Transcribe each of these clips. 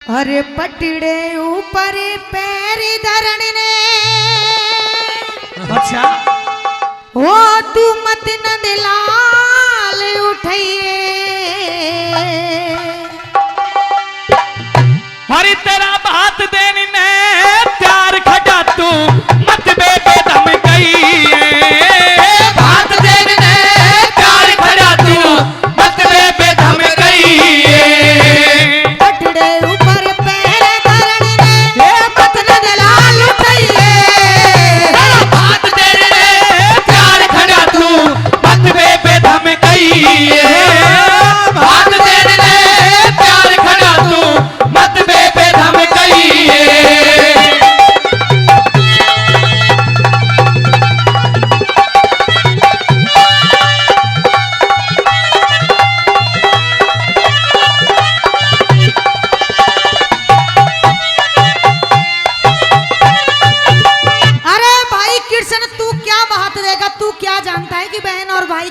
अरे पटड़े ऊपर पैर धरण ने अच्छा वो तू मत नंदलाल उठाइए हरी तेरा बात देनी ने प्यार खड़ा तू मत बेबे दम गई बात देनी ने प्यार खड़ा तू मत बेबे दम गई पटड़े ऊपर पैर धरण ने मत नंदलाल उठाइए बात देनी ने प्यार खड़ा तू मत बेबे दम गई बात देनी ने प्यार खड़ा तू मत बेबे दम गई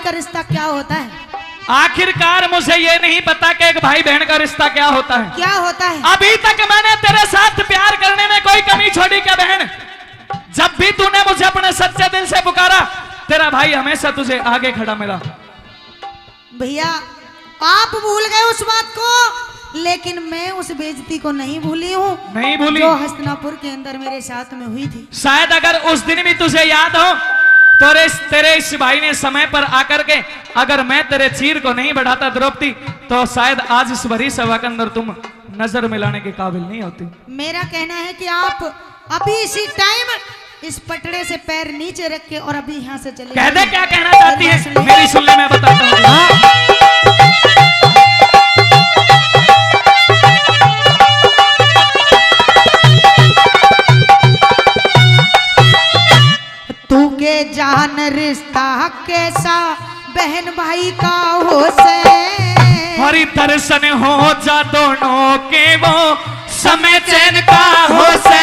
रिश्ता क्या होता है? आखिरकार मुझे ये नहीं पता कि एक भाई बहन का रिश्ता क्या होता है। क्या होता है? अभी तक मैंने तेरे साथ प्यार करने में कोई कमी छोड़ी क्या बहन? जब भी तूने मुझे अपने सच्चे दिल से पुकारा तेरा भाई हमेशा तुझे आगे खड़ा मिला। भैया आप भूल गए उस बात को, लेकिन मैं उस बेइज्जती को नहीं भूली हूँ। नहीं भूली जो हस्तिनापुर के अंदर मेरे साथ में हुई थी। शायद अगर उस दिन भी तुझे याद हो तो तेरे इस भाई ने समय पर आकर के अगर मैं तेरे चीर को नहीं बढ़ाता द्रौपदी तो शायद आज इस भरी सभा के अंदर तुम नजर मिलाने के काबिल नहीं होती। मेरा कहना है कि आप अभी इसी टाइम इस पटड़े से पैर नीचे रख के और अभी यहाँ से चले। कह दे क्या कहना चाहती है, मेरी सुन ले, मैं बताता हूँ। तू के जान रिश्ता कैसा बहन भाई का हो से हरी दर्शन हो जा दोनों के वो समय चैन का हो से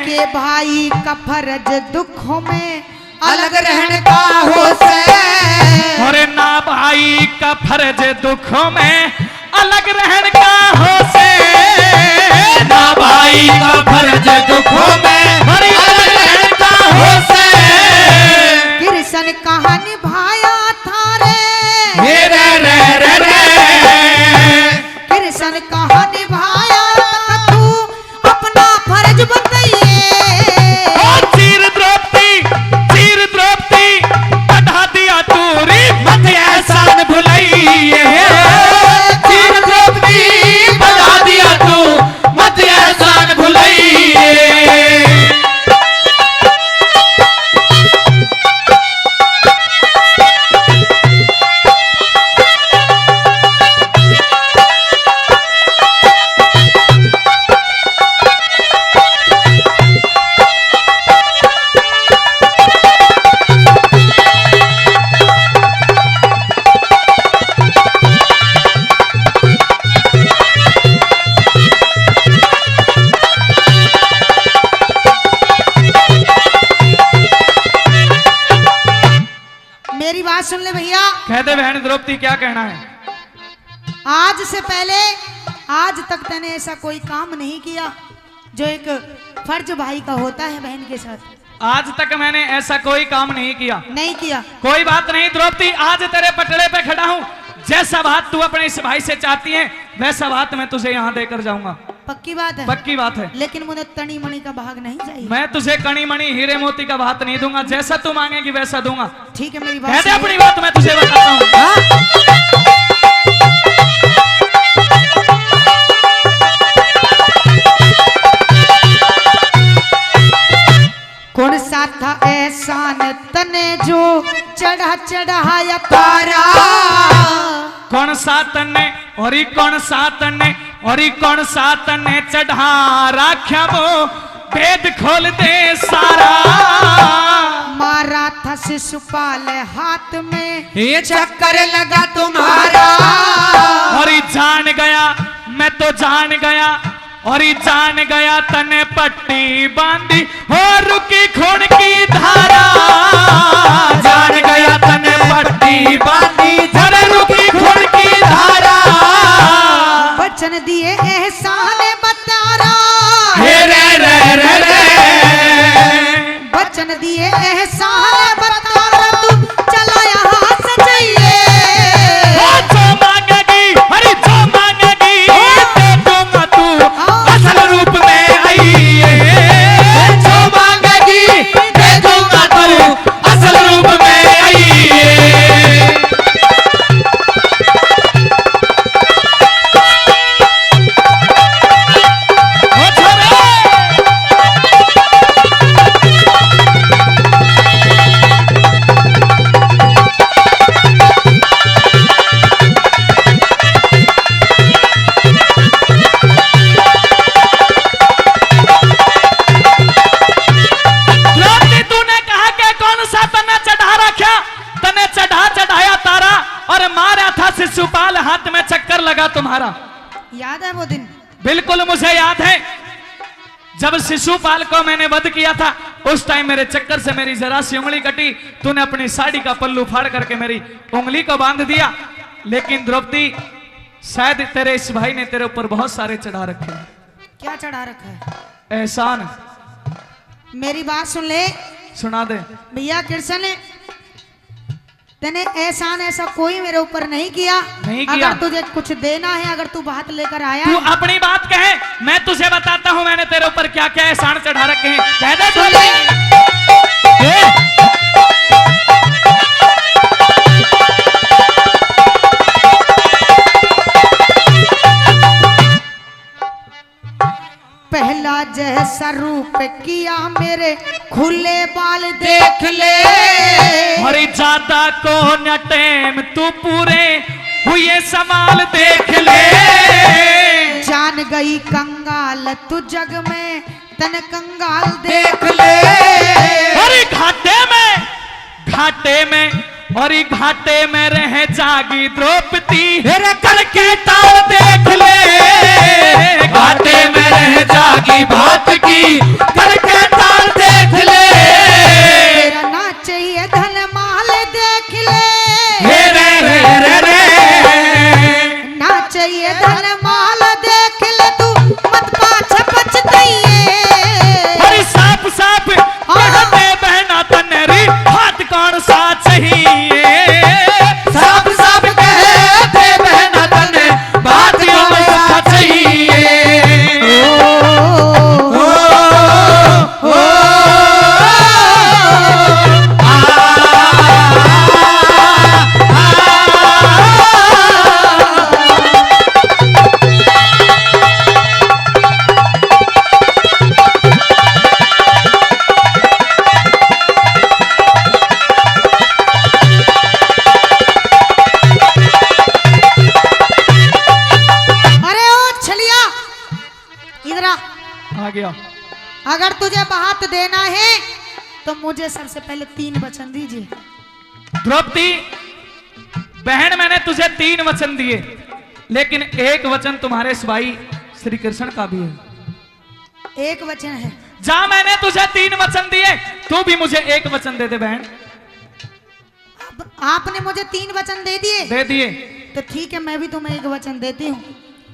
के भाई का फर्ज दुखों में अलग रहने का हो से और ना भाई का फर्ज दुखों में अलग रहने का हो से ना भाई का फर्ज दुखों में अलग रहने का हो से कृष्ण कहानी भाया था रे रे कृष्ण कहानी भाया तू अपना फर्ज बताइए। चीर द्रौपदी बढ़ा दिया तू रे मत एहसान भुलाइए। चीर द्रौपदी बढ़ा दिया तू मत एहसान भुलाइए। मेरी बात सुन ले भैया। कह दे बहन द्रौपदी क्या कहना है? आज से पहले आज तक तूने ऐसा कोई काम नहीं किया जो एक फर्ज भाई का होता है बहन के साथ। आज तक मैंने ऐसा कोई काम नहीं किया। नहीं किया। कोई बात नहीं द्रौपदी, आज तेरे पटड़े पे खड़ा हूँ। जैसा बात तू अपने इस भाई से चाहती है वैसा बात मैं तुझे यहाँ देकर जाऊंगा। पक्की बात है? पक्की बात है। लेकिन मुझे तनी मणि का भाग नहीं चाहिए। मैं तुझे कणी मणि हीरे मोती का भाग नहीं दूंगा, जैसा तू मांगेगी वैसा दूंगा। ठीक है मेरी कह बात। दे अपनी बात, मैं तुझे बताता हूँ। कौन सा था एहसान तने जो चढ़ा चढ़ाया तारा? कौन सा तने और कौन सा तने और कौन सा तने चढ़ा राख्या वो भेद खोल दे सारा। मारा था शिशुपाल हाथ में ये चक्कर लगा तुम्हारा। और जान गया मैं तो जान गया और जान गया तने पट्टी बांधी और रुकी खून की धारा। जान गया तने पट्टी बांधी और रुकी खून की धारा। वचन दिए एहसान एहसान बतारा, हे रे रे रे रे, वचन दिए एहसान बतारा, तू चला यहाँ से जाइए। जो मांगेगी हरी जो मांगेगी दे दूंगा, तू असल रूप में आइए। जो मांगेगी दे दूंगा, तू असल रूप में आइए। ओ छोरे, द्रौपदी तूने कहा कि कौन सा तने चढ़ा रखा? तने चढ़ाया तारा और मारा था शिशुपाल, हाथ में चक्कर लगा तुम्हारा। याद है वो दिन? बिल्कुल मुझे याद है, जब शिशुपाल को मैंने वध किया था उस टाइम मेरे चक्कर से मेरी जरा सी उंगली कटी, तूने अपनी साड़ी का पल्लू फाड़ करके मेरी उंगली को बांध दिया। लेकिन द्रौपदी शायद तेरे इस भाई ने तेरे ऊपर बहुत सारे चढ़ा रखे हैं। क्या चढ़ा रखा है? एहसान मेरी बात सुन ले सुना दे। भैया कृष्ण, तने एहसान ऐसा कोई मेरे ऊपर नहीं किया। नहीं किया। अगर तुझे कुछ देना है, अगर तू बात लेकर आया तू है, अपनी बात कहे, मैं तुझे बताता हूं मैंने तेरे ऊपर क्या क्या एहसान चढ़ा रखे हैं। कह दे सुन तू। ले। पहला जैसा रूप किया मेरे खुले बाल देख ले। हरी ज्यादा को न टेम तू पूरे हुए सवाल देख ले। जान गई कंगाल तू जग में, तन कंगाल देख ले। हरी घाटे में और घाटे में रह जागी द्रौपदी, करके ताल देख ले। घाटे में रह जागी भात की, करके ताल देख ले। तेरा ना चाहिए धन माल देख ले। हे रे रे रे रे, ना चाहिए धन माल देख ले, तू मत पाछे पछताइए। हरी साफ साफ कहते बहना तनेरी, हाथ कौन सा चाहिए। साफ साफ कहते बहना तने, बात कौन सा चाहिए। आ गया। अगर तुझे बात देना है तो मुझे सबसे पहले 3 वचन दीजिए। द्रौपदी बहन, मैंने तुझे 3 वचन दिए, लेकिन एक वचन तुम्हारे भाई श्री कृष्ण का भी है। एक वचन है। जा, मैंने तुझे 3 वचन दिए, तू भी मुझे एक वचन दे दे बहन। अब आपने मुझे 3 वचन दे दिए। दे दिए तो ठीक है, मैं भी तुम्हें एक वचन देती हूँ।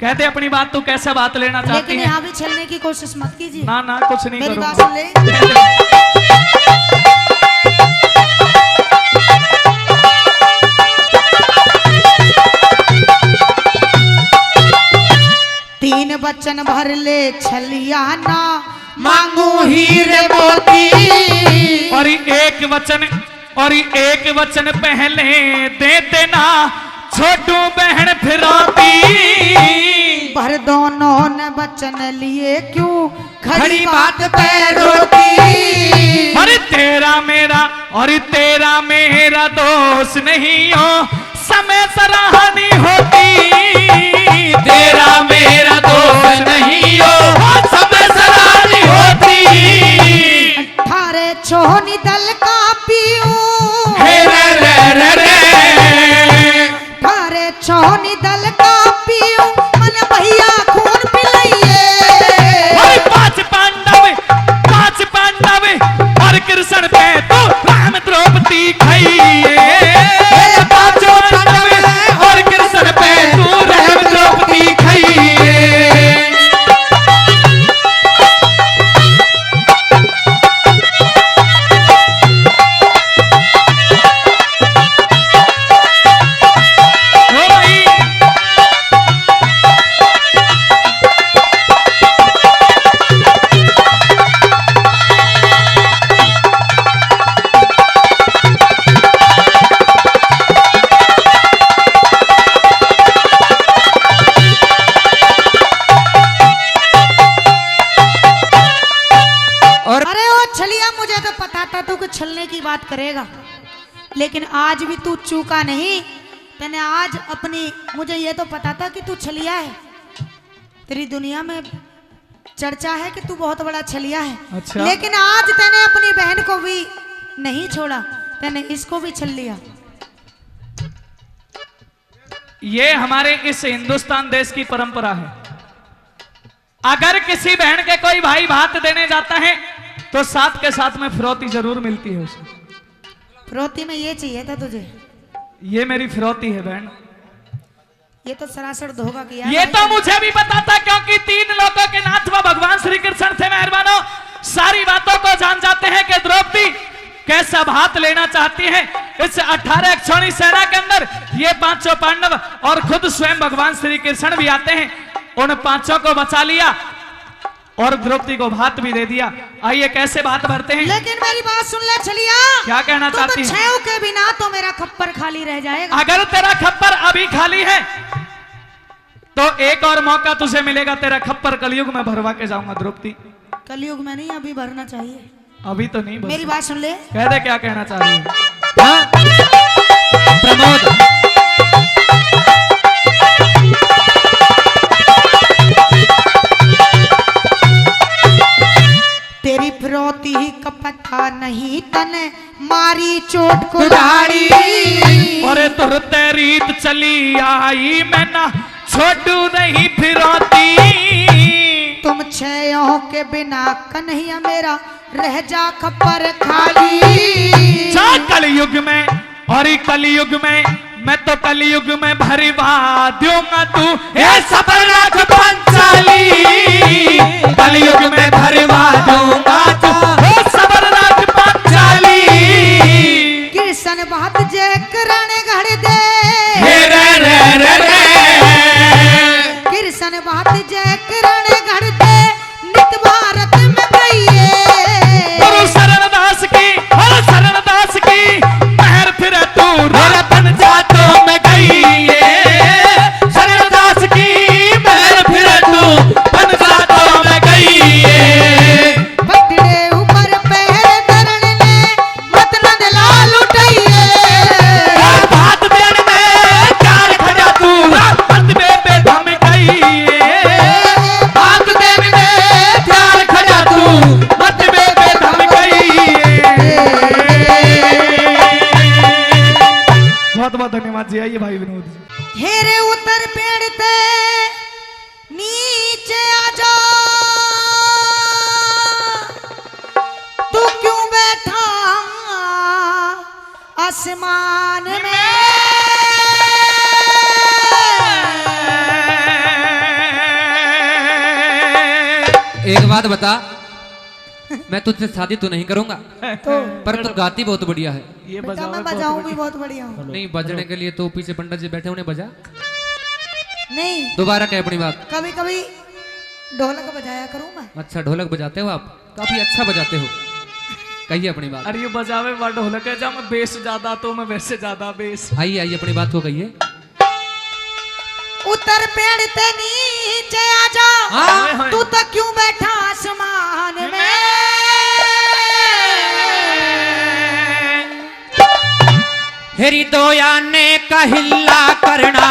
कहते अपनी बात तू कैसे बात लेना चाहती लेकिन है। यहाँ भी छलने की कोशिश मत कीजिए। ना ना कुछ नहीं मेरी बात करूंगा। सुन ले। तीन वचन भर ले छलिया ना मांगू हीरे मोती। और एक वचन पहले दे देना, छोटू बहन फिरौती। पर दोनों ने वचन लिए क्यों खड़ी बात पे रोती। अरे तेरा मेरा दोस्त नहीं हो, समय सराहनी होती। तेरा मेरा दोस्त नहीं हो, समय सराहनी होती। 18 छोनी दल का पियो। हे रे रे रे रे, 18 छोनी दल का पियो, मन भैया खून पिलाइए। अरे 5 पांडव और कृष्ण पे तो राम द्रौपदी खाइए। 5 पांडव और कृष्ण पे तू राम द्रौपदी खाइए। की बात करेगा, लेकिन आज भी तू चूका नहीं। तने आज अपनी, मुझे ये तो पता था कि तू छलिया है, तेरी दुनिया में चर्चा है कि तू बहुत बड़ा छलिया है। अच्छा। लेकिन आज तने अपनी बहन को भी नहीं छोड़ा, तने इसको भी छल लिया। ये हमारे इस हिंदुस्तान देश की परंपरा है। अगर किसी बहन के कोई भाई भात देने जाता है तो साथ के साथ में फिरौती जरूर मिलती है उसे। फिरौती में ये चाहिए था तुझे? ये मेरी फिरौती है बहन। ये तो सरासर धोखा किया। ये तो मुझे भी पता था, क्योंकि 3 लोगों के नाथ वो भगवान श्री कृष्ण थे। मेहरबानों, सारी बातों को जान जाते हैं कि द्रौपदी कैसा भात लेना चाहती है। इस 18 अक्षौणी सेना के अंदर ये 5 पांडव और खुद स्वयं भगवान श्री कृष्ण भी आते हैं। उन 5 को बचा लिया और द्रौपदी को भात भी दे दिया। आइए कैसे भात भरते हैं। लेकिन मेरी बात सुन ले छलिया, क्या कहना चाहती है? छेव के बिना तो मेरा खप्पर खाली रह जाएगा। अगर तेरा खप्पर अभी खाली है तो एक और मौका तुझे मिलेगा, तेरा खप्पर कलयुग में भरवा के जाऊंगा द्रौपदी। कलयुग में नहीं, अभी भरना चाहिए। अभी तो नहीं। मेरी बात सुन ले। कह दे क्या कहना चाह रही है। हाँ? प्रमोद, तेरी फिरौती का पता नहीं, तने मारी चोट कुदाड़ी। और तुरते रीत चली आई, मैं ना छोटू नहीं फिरौती। तुम छयों के बिना कन्हैया मेरा रह जा खप्पर खाली। जा कलयुग में, और कलयुग में मैं तो कलयुग में भरवा दूंगा तू ए सबरनाथ पंचाली। कलयुग में भरवा दूंगा तू ए सबरनाथ पंचाली। कृष्ण बात जय करण घड़ दे, हे रे रे रे रे। कृष्ण बात जय करण घड़ दे, नित भारत में भैये। गुरु शरणदास की, हर शरणदास की महर फिर तू रतन जातो में गई। शरणदास की महर फिर तू बन जातो में गई। बटड़े ऊपर पैर धरन ने मतनंद लाल उठाइए। भात देन में चार खड़ा तू मत बे धम गई। भात देन में चार खड़ा तू मत बे धम गई। बहुत बहुत धन्यवाद जी। आइए भाई विनोद जी। हेरे उतर पेड़ ते नीचे आजा, तू क्यों बैठा आसमान में। एक बात बता, मैं तुझसे शादी तो नहीं करूंगा, तो पर तू गाती बहुत बढ़िया है। ये बेटा बजाओ मैं बजाऊं भी बहुत बढ़िया हूँ। नहीं, बजने के लिए तो पीछे पंडित जी बैठे, उन्हें बजा। नहीं, दोबारा कह अपनी बात। कभी कभी ढोलक बजाया करूं मैं। अच्छा, ढोलक बजाते हो आप? काफी अच्छा बजाते हो। कहिए अपनी बात। अरे ये बजावे वाला ढोलक है, जब मैं बेस ज्यादा तो मैं वैसे ज्यादा बेस। आइए आइए अपनी बात को कहिए। उतर पेड़ ते नीचे आजा, हाँ? तू तो क्यों बैठा आसमान में। हेरी दोया ने का हिल्ला करना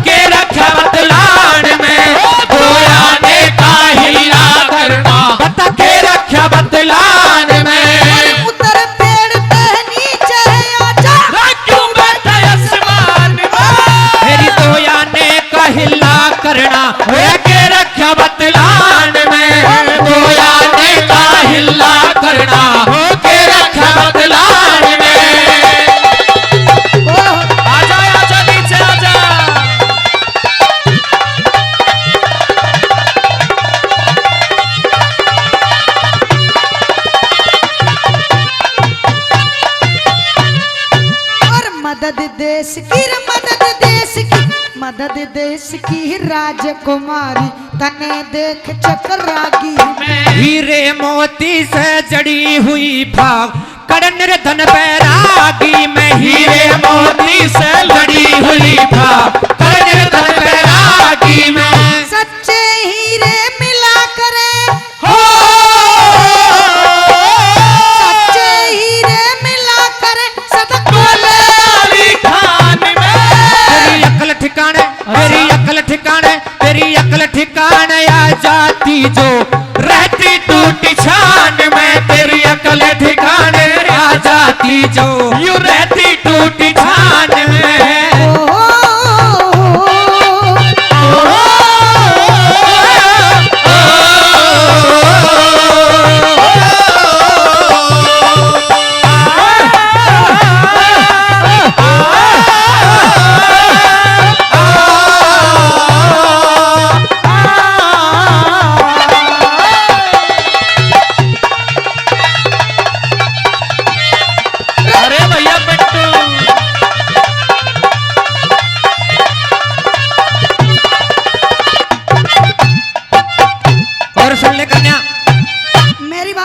के रखा बतलान में। दोया ने का हिल्ला करना बता के रखा बतलान में। उतर पेड़ ते नीचे आजा, क्यों बैठा आसमान में। हेरी दोया ने का हिल्ला करना के रखा बतलान में। दोया ने का हिल्ला करना के रखा बतलान में। आजा आजा नीचे आजा। और मदद देश की रे मदद देश की, मदद देश की राजकुमारी तने देख चकरागी। हीरे मोती से जड़ी हुई भाग कड़न धन बैरागी में। हीरे मोती से लड़ी हुई था कड़न धन बैरागी में। सच्चे हीरे मिला करे, हो सच्चे हीरे मिला जाती जो रहती टूटी छान में, तेरी अकल ठिकाने आ जाती जो यूं रहती टूटी छान में।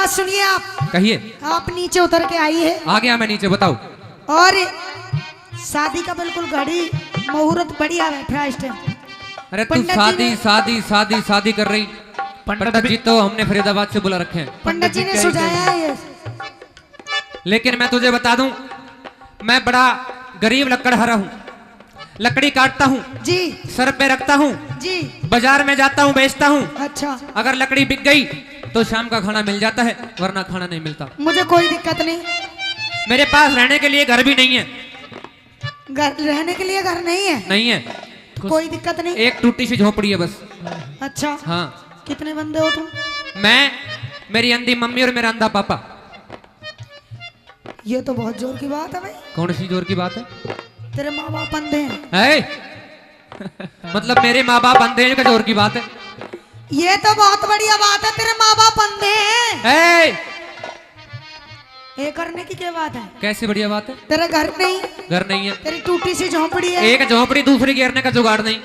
सुनिए आप, कहिए। आप नीचे उतर के आई है। आ गया मैं नीचे, बताओ। और शादी का बिल्कुल घड़ी मुहूर्त बढ़िया बैठा है इस टाइम। अरे तू शादी शादी शादी शादी कर रही। पंडित जी तो हमने फरीदाबाद से बुला रखे हैं। पंडित जी ने सुझाया है ये। लेकिन मैं तुझे बता दूं, मैं बड़ा गरीब लकड़हारा हूँ। लकड़ी काटता हूँ जी, सर पे रखता हूँ जी, बाजार में जाता हूँ, बेचता हूँ। अच्छा, अगर लकड़ी बिक गई तो शाम का खाना मिल जाता है, वरना खाना नहीं मिलता। मुझे कोई दिक्कत नहीं। मेरे पास रहने के लिए घर भी नहीं है। घर रहने के लिए घर नहीं है? नहीं है, तो कोई दिक्कत नहीं। एक टूटी सी झोपड़ी है बस। अच्छा, हाँ। कितने बंदे हो तुम? मैं, मेरी अंधी मम्मी और मेरा अंधा पापा। ये तो बहुत जोर की बात है भाई। कौन सी जोर की बात है? तेरे माँ बाप अंधे हैं? मतलब मेरे माँ बाप अंधे हैं, जोर की बात है? ये तो बहुत बढ़िया बात है, तेरे माँ बाप अंधे हैं। ये करने की क्या बात है? कैसे बढ़िया बात है? तेरा घर नहीं? घर नहीं है। तेरी टूटी सी झोंपड़ी है। एक झोंपड़ी, दूसरी घेरने का जुगाड़ नहीं।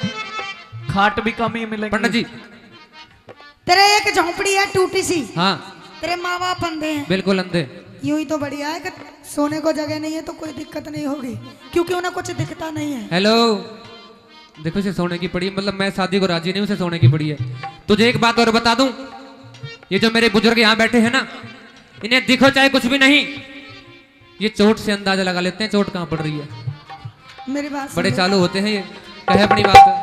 खाट भी कम ही मिलेगी। पंडित जी, तेरे एक झोंपड़ी है टूटी सी। हाँ। तेरे माँ बाप अंधे हैं? बिल्कुल अंधे। यूं ही तो बढ़िया है कि सोने को जगह नहीं है तो कोई दिक्कत नहीं होगी, क्योंकि उन्हें कुछ दिखता नहीं है। हेलो, देखो इसे सोने की पड़ी, मतलब मैं शादी को राजी नहीं, उसे सोने की पड़ी है। तुझे एक बात और बता दूं, ये जो मेरे बुजुर्ग यहाँ बैठे हैं ना, इन्हें दिखो चाहे कुछ भी नहीं, ये चोट से अंदाजा लगा लेते हैं चोट कहाँ पड़ रही है। मेरी बात बड़े चालू होते हैं ये, कहे अपनी बात।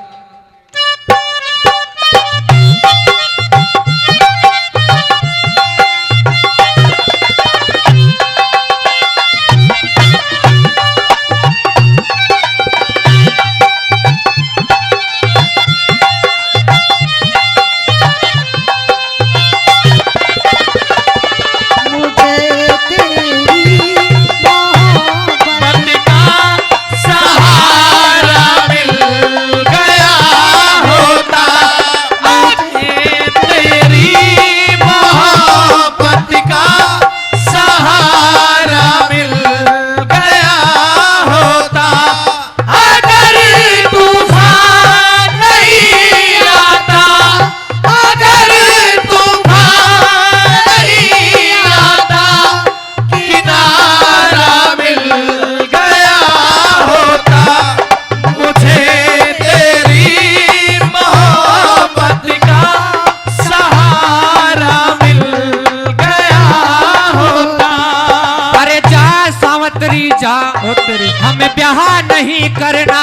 हमें ब्याह नहीं करना,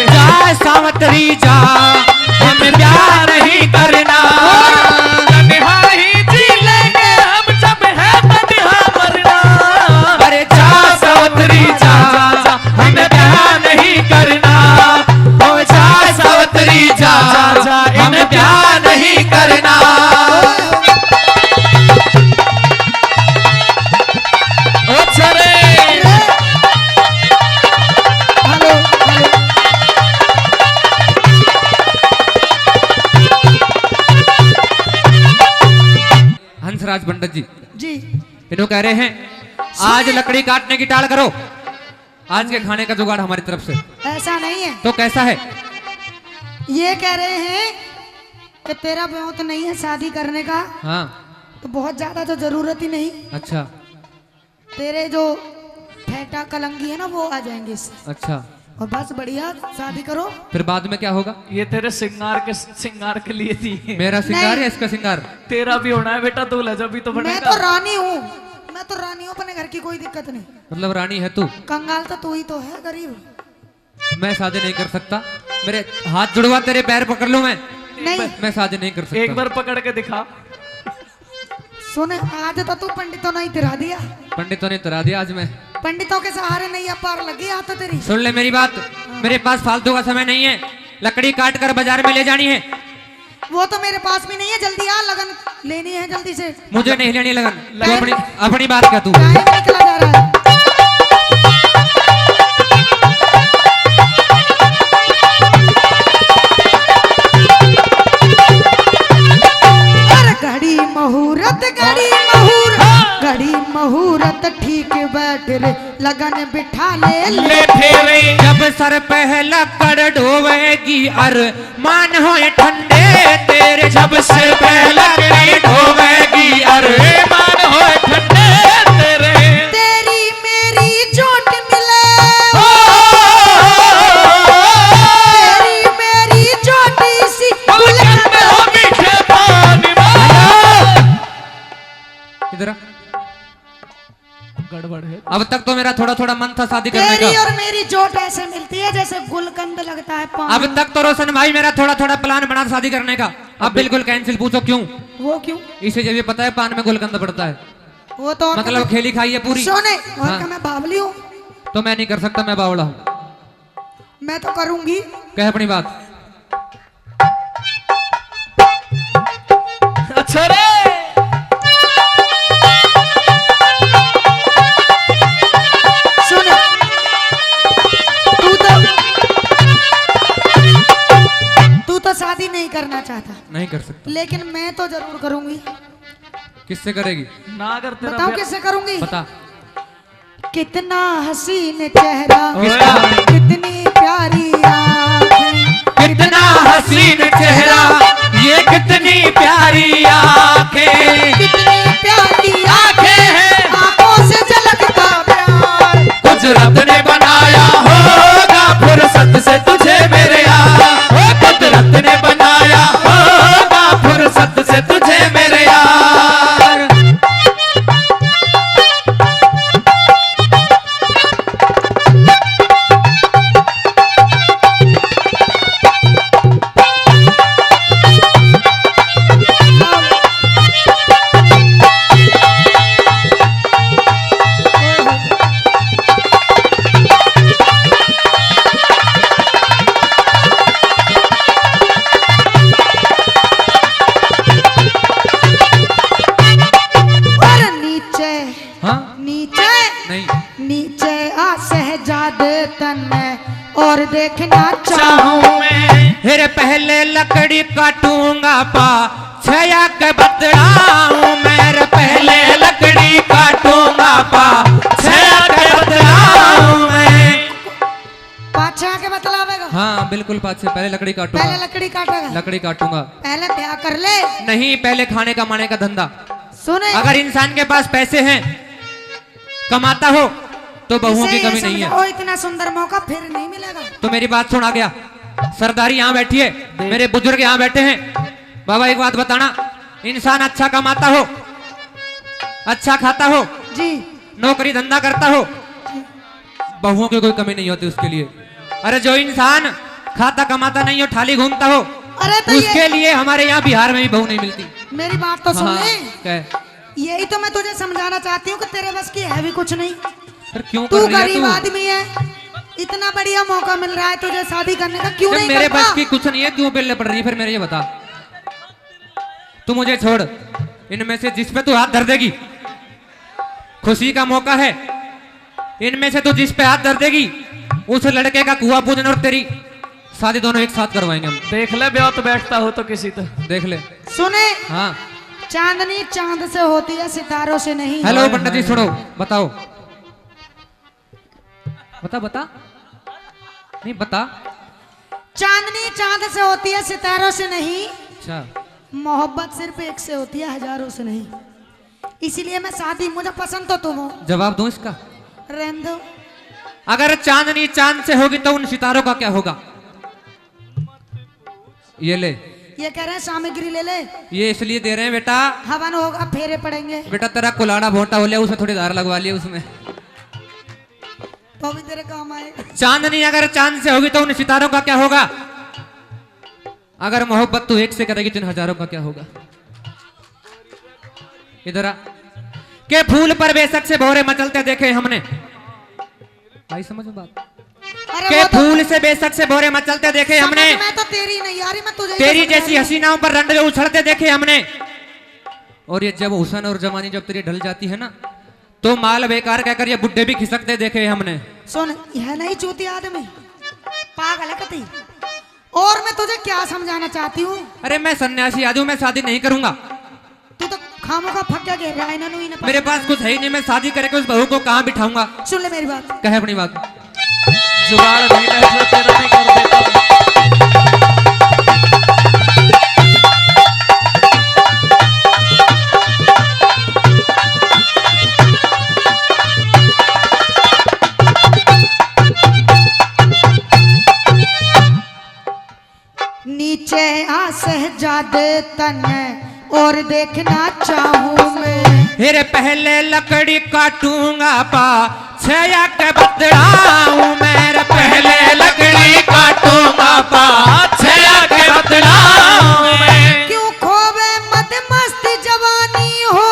जा सावतरी जा, हमें ब्याह नहीं करना। तन्हाई जी लेंगे हम जब है तन्हा मरना। अरे जा सावतरी जा, हमें ब्याह नहीं करना। ओ जा सावतरी जा, हमें ब्याह नहीं करना। हंसराज पंडित जी इन्हों कह रहे हैं आज लकड़ी काटने की टाल करो, आज के खाने का जुगाड़ हमारी तरफ से। ऐसा नहीं है तो कैसा है? ये कह रहे हैं कि तेरा ब्याह तो नहीं है शादी करने का। हाँ। तो बहुत ज्यादा तो जरूरत ही नहीं। अच्छा। तेरे जो फेटा कलंगी है ना वो आ जाएंगे इससे। अच्छा। और बस बढ़िया शादी करो। फिर बाद में क्या होगा? ये तेरे सिंगार के लिए थी। मेरा सिंगार है इसका सिंगार? तेरा भी होना है बेटा, दूल्हा जब भी तो बनेगा। मैं तो रानी हूँ, मैं तो रानी हूँ, अपने घर की कोई दिक्कत नहीं। मतलब रानी है तू? कंगाल तो तू ही तो है, गरीब। मैं शादी नहीं कर सकता, मेरे हाथ जुड़वा, तेरे पैर पकड़ लूं मैं। नहीं मैं शादी नहीं कर सकता। एक बार पकड़ के दिखा। सुने, आज तो तू पंडितों ने ही तिरा दिया। पंडितों ने तरा दिया आज मैं। पंडितों के सहारे नहीं पार लगी आ तो तेरी। सुन ले मेरी बात, मेरे पास फालतू का समय नहीं है। लकड़ी काट कर बाजार में ले जानी है। वो तो मेरे पास भी नहीं है, जल्दी आ, लगन लेनी है जल्दी से। मुझे नहीं लेनी लगन। तू अपनी बात क्या तू। टाइम निकला जा रहा है। घड़ी मुहूर्त ठीक बैठ रे, लगन बिठा ले फेरे। जब सर पहला कर ढोवेगी अर मान होए ठंडे तेरे। जब से पहला कर ढोवेगी अरे मान होए ठंडे तेरे। तेरी मेरी चोट मिले, तेरी मेरी चोटी सी गुलकंद हो मीठे पानी में। इधर गड़बड़ है। अब तक तो मेरा थोड़ा थोड़ा मन था शादी करने तेरी का। और मेरी चोट ऐसे मिलती है जैसे गुलकंद लगता है पानी। अब तक तो रोशन भाई मेरा थोड़ा थोड़ा प्लान बना शादी करने का, अब बिल्कुल कैंसिल। पूछो क्यों? वो क्यों? इसे जब ये पता है पान में गुलकंद पड़ता है, वो तो मतलब खेली खाई है पूरी। सोने और हाँ। क्या मैं बावली हूँ? तो मैं नहीं कर सकता, मैं बावड़ा हूँ। मैं तो करूंगी। कह अपनी बात। अच्छा रे। सुन, तू तो शादी नहीं करना चाहता, नहीं कर सकता। लेकिन मैं तो जरूर करूंगी। किससे करेगी? ना कर तेरा बताओ किससे करूंगी? बता। कितना हसीन चेहरा, किसका? कितनी प्यारी आँखें, कितना हसीन चेहरा, ये कितनी प्यारी आंखें। कितनी प्यारी आंखें हैं, आंखों से झलकता प्यार। कुदरत ने बनाया होगा फुर्सत से तुझे मेरे यार। ओ कुदरत ने बनाया होगा फुर्सत से तुझे मेरे यार। हाँ? नीचे नहीं। नीचे आ सहजादे तन्ने और देखना चाहूं चाहूं मैं। फिर पहले लकड़ी काटूंगा पा छया के बतलाऊं। मेरे पहले लकड़ी काटूंगा पा छया के बतलाऊं मैं। पाछा के बतलावेगा? हाँ बिल्कुल, पाछे पहले लकड़ी काटूंगा। पहले लकड़ी काटेगा? लकड़ी काटूंगा। पहले ब्याह कर ले। नहीं, पहले खाने का माने का धंधा। सुने, अगर इंसान के पास पैसे हैं, कमाता हो, तो बहुओं की इसे कमी नहीं है। समझाओ, इतना सुंदर मौका फिर नहीं मिलेगा। तो मेरी बात सुन, आ गया सरदारी यहाँ बैठी है, मेरे बुजुर्ग यहाँ बैठे हैं। बाबा एक बात बताना, इंसान अच्छा कमाता हो, अच्छा खाता हो, जी, नौकरी धंधा करता हो, बहुओं की कोई कमी नहीं होती उसके लिए। अरे जो इंसान खाता कमाता नहीं हो, थाली घूमता हो, अरे तो उसके लिए हमारे यहाँ बिहार में भी बहू नहीं मिलती। मेरी बात तो सुन हाँ, ले। क्या? यही तो मैं तुझे समझाना चाहती हूँ कि तेरे बस की है भी कुछ नहीं। फिर क्यों तू कर रही है गरीब तू? आदमी है, इतना बढ़िया मौका मिल रहा है तुझे शादी करने का, क्यों जब नहीं मेरे करता? बस की कुछ नहीं है, क्यों बेलने पड़ रही है? फिर मेरे ये बता, तू मुझे छोड़, इनमें से जिस पे तू हाथ धर देगी, खुशी का मौका है। इनमें से तू जिस पे हाथ धर देगी, उस लड़के का कुआं पूजन और तेरी शादी दोनों एक साथ करवाएंगे हम। देख ले ब्याह तो बैठता हो तो किसी तो। देख ले। सुने, हाँ चांदनी चांद से होती है, सितारों से नहीं। हेलो पंडित जी, सुनो, बताओ। बता बता, नहीं बता। चांदनी चांद से होती है, सितारों से नहीं। अच्छा, मोहब्बत सिर्फ एक से होती है, हजारों से नहीं। इसीलिए मैं शादी, मुझे पसंद तो तुम हो। जवाब दूं इसका? रहने दो। अगर चांदनी चांद से होगी तो उन सितारों का क्या होगा? ये ले, ये कह रहे हैं सामग्री ले ले। ये इसलिए दे रहे हैं बेटा, हवन होगा, फेरे पड़ेंगे, बेटा तेरा कुलाड़ा भोटा हो लिया, उसमें थोड़ी धार लगवा लिया उसमें। तो भी तेरे काम आएगा। चांदनी अगर चांद से होगी तो उन सितारों का क्या होगा? अगर मोहब्बत तू एक से करेगी तो इन हजारों का क्या होगा। इधर आ के फूल पर बेशक से भौरे मचलते देखे हमने, आई समझ में बात, अरे के वो तो, फूल से बेशक से भौरे मचलते देखे हमने, मैं तो तेरी नहीं यारी, मैं तुझे तेरी जैसी हसीनाओं पर रंडवे उछलते देखे हमने। और ये जब हुसन और जवानी जब तेरी ढल जाती है ना, तो माल बेकार कहकर ये बुड्ढे भी खिसकते देखे हमने। सुन, यह नहीं चूती आदमी, पागल है कती। और मैं तुझे क्या समझाना चाहती हूँ, अरे मैं सन्यासी आदमी हूँ, मैं शादी नहीं करूंगा। तू तो खामों का फक्का घेर रहा है, इन्होंने ही ना मेरे पास कुछ है ही नहीं, मैं शादी करके उस बहू को कहाँ बिठाऊंगा। सुन ले मेरी बात, कहे अपनी बात। जुगाड़ नहीं है जो तेरा नहीं कर देता। नीचे आ सहजादे तन और देखना चाहूं मैं, फिर पहले लकड़ी काटूंगा पा छया के बदलाऊं, मेरे पहले लकड़ी काटूंगा पा छया के बदलाऊं मैं। क्यों खोवे मद मस्त जवानी हो,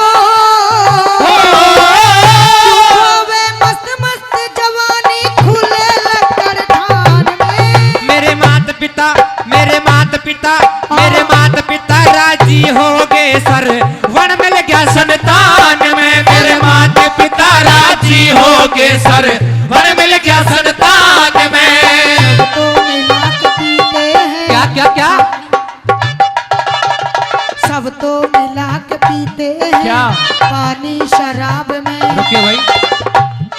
खोवे मस्त मस्त जवानी खुले लकर ठान में। मेरे माता पिता मेरे माता पिता मेरे माता पिता राजी हो गए सर वन मिल गया संतान में, मेरे माता पिता राजी हो गए सर वन मिल गया संतान में। तो मिला के पीते हैं, क्या क्या क्या सब तो मिला के पीते हैं क्या? पानी शराब में। रुकिए भाई,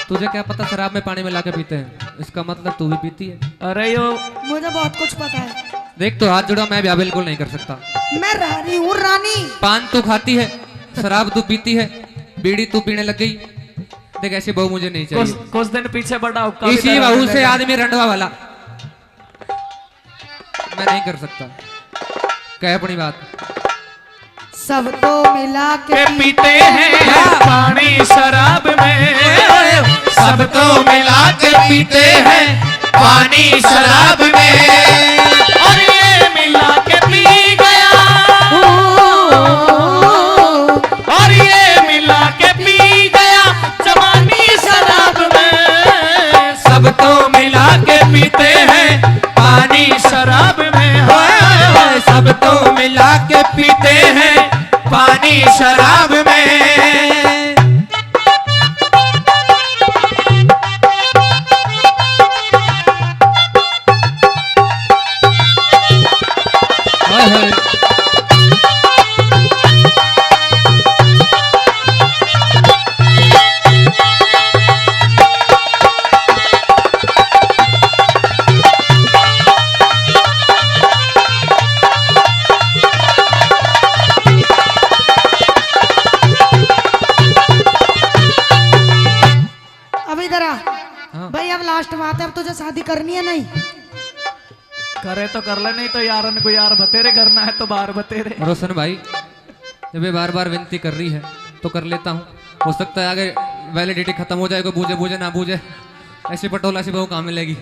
तुझे क्या पता शराब में पानी मिला के पीते हैं, इसका मतलब तू भी पीती है। अरे यो मुझे बहुत कुछ पता है, देख तो हाथ जुड़ा, मैं ब्याह बिल्कुल नहीं कर सकता। मैं रानी हूँ रानी। पान तू खाती है, शराब तू पीती है, बीड़ी तू पीने लग गई। देख ऐसी बहू मुझे नहीं चाहिए। कुछ दिन पीछे बड़ा हुक्का भी इसी तेरा बहू से मिलेगा। आदमी रंडवा वाला मैं नहीं कर सकता। कह अपनी बात। सब तो मिला के के पीते हैं पानी शराब में, सब तो मिला के पीते हैं पानी शराब में। और ये मिला के पी गया, और ये मिला के पी गया जवानी शराब में। सब तो मिला के पीते हैं पानी शराब में हाय, सब तो मिला के पीते हैं पानी शराब में। हाय हाय। अब इधर आ हाँ। भाई, अब लास्ट बात है, अब तुझे शादी करनी है नहीं? करे तो कर ले, नहीं तो यारन को यार बतेरे करना है तो बार बतेरे। रोशन भाई, जब ये बार बार विनती कर रही है तो कर लेता हूँ। हो सकता है आगे वैलिडिटी खत्म हो जाए, कोई बूझे बूझे ना बूझे, ऐसी पटोला सी बहू कहाँ मिलेगी।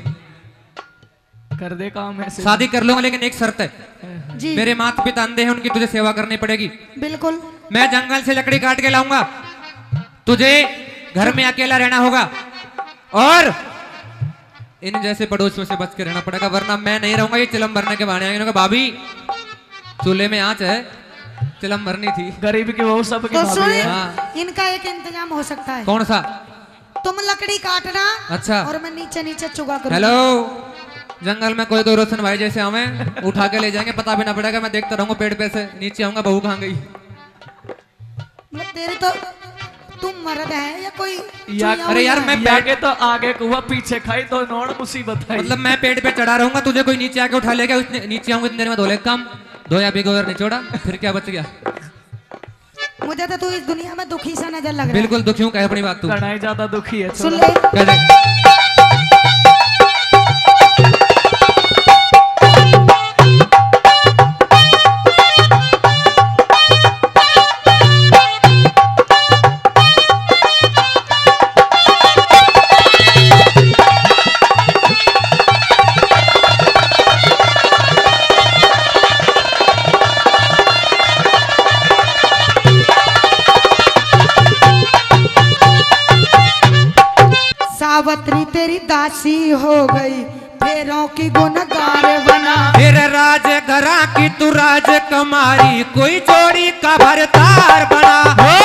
कर दे काम ऐसे। शादी कर लूंगा लेकिन एक शर्त है, जी मेरे माता पिता अंधे हैं, उनकी तुझे सेवा करनी पड़ेगी। बिल्कुल। मैं जंगल से लकड़ी काट के लाऊंगा, तुझे घर में अकेला रहना होगा और इन जैसे पड़ोसियों से बच के रहना पड़ेगा, वरना मैं नहीं रहूंगा। ये चिलम भरने के बहाने आएंगे, भाभी चूल्हे में आंच है, चिलम भरनी थी। गरीब की वो सब की तो भाभी सुन, है। हाँ। इनका एक इंतजाम हो सकता है। कौन सा? तुम लकड़ी काटना, अच्छा। और मैं नीचे नीचे चुगा करूंगा। हेलो, जंगल में कोई तो रोशन भाई जैसे आवे, उठा के ले जाएंगे, पता भी ना पड़ेगा। मैं देखता रहूंगा पेड़ पे से नीचे आऊंगा, बहू कहाँ गई। मतलब तेरे तो, तुम मर्द है या कोई या चुईया अरे यार, हुई है? मैं आगे तो आगे कुआ पीछे खाई तो नोड़ मुसीबत है। मतलब मैं पेड़ पे चढ़ा रहूंगा, तुझे कोई नीचे आके उठा लेगा, नीचे आऊंगा इतनी देर में धो ले काम धोया भिगोया निचोड़ा, फिर क्या बच गया। मुझे तो तू इस दुनिया में दुखी सा नजर लग रहा है। बिल्कुल दुखी हूँ, कह अपनी बात तू। कढ़ाई ज्यादा दुखी है। सुन छोड़ा। ले, कह दे। सावत्री तेरी दासी हो गई, फेरों की गुनगार बना। फिर राज घरा की तू राजकुमारी, कोई जोड़ी का भरतार बना।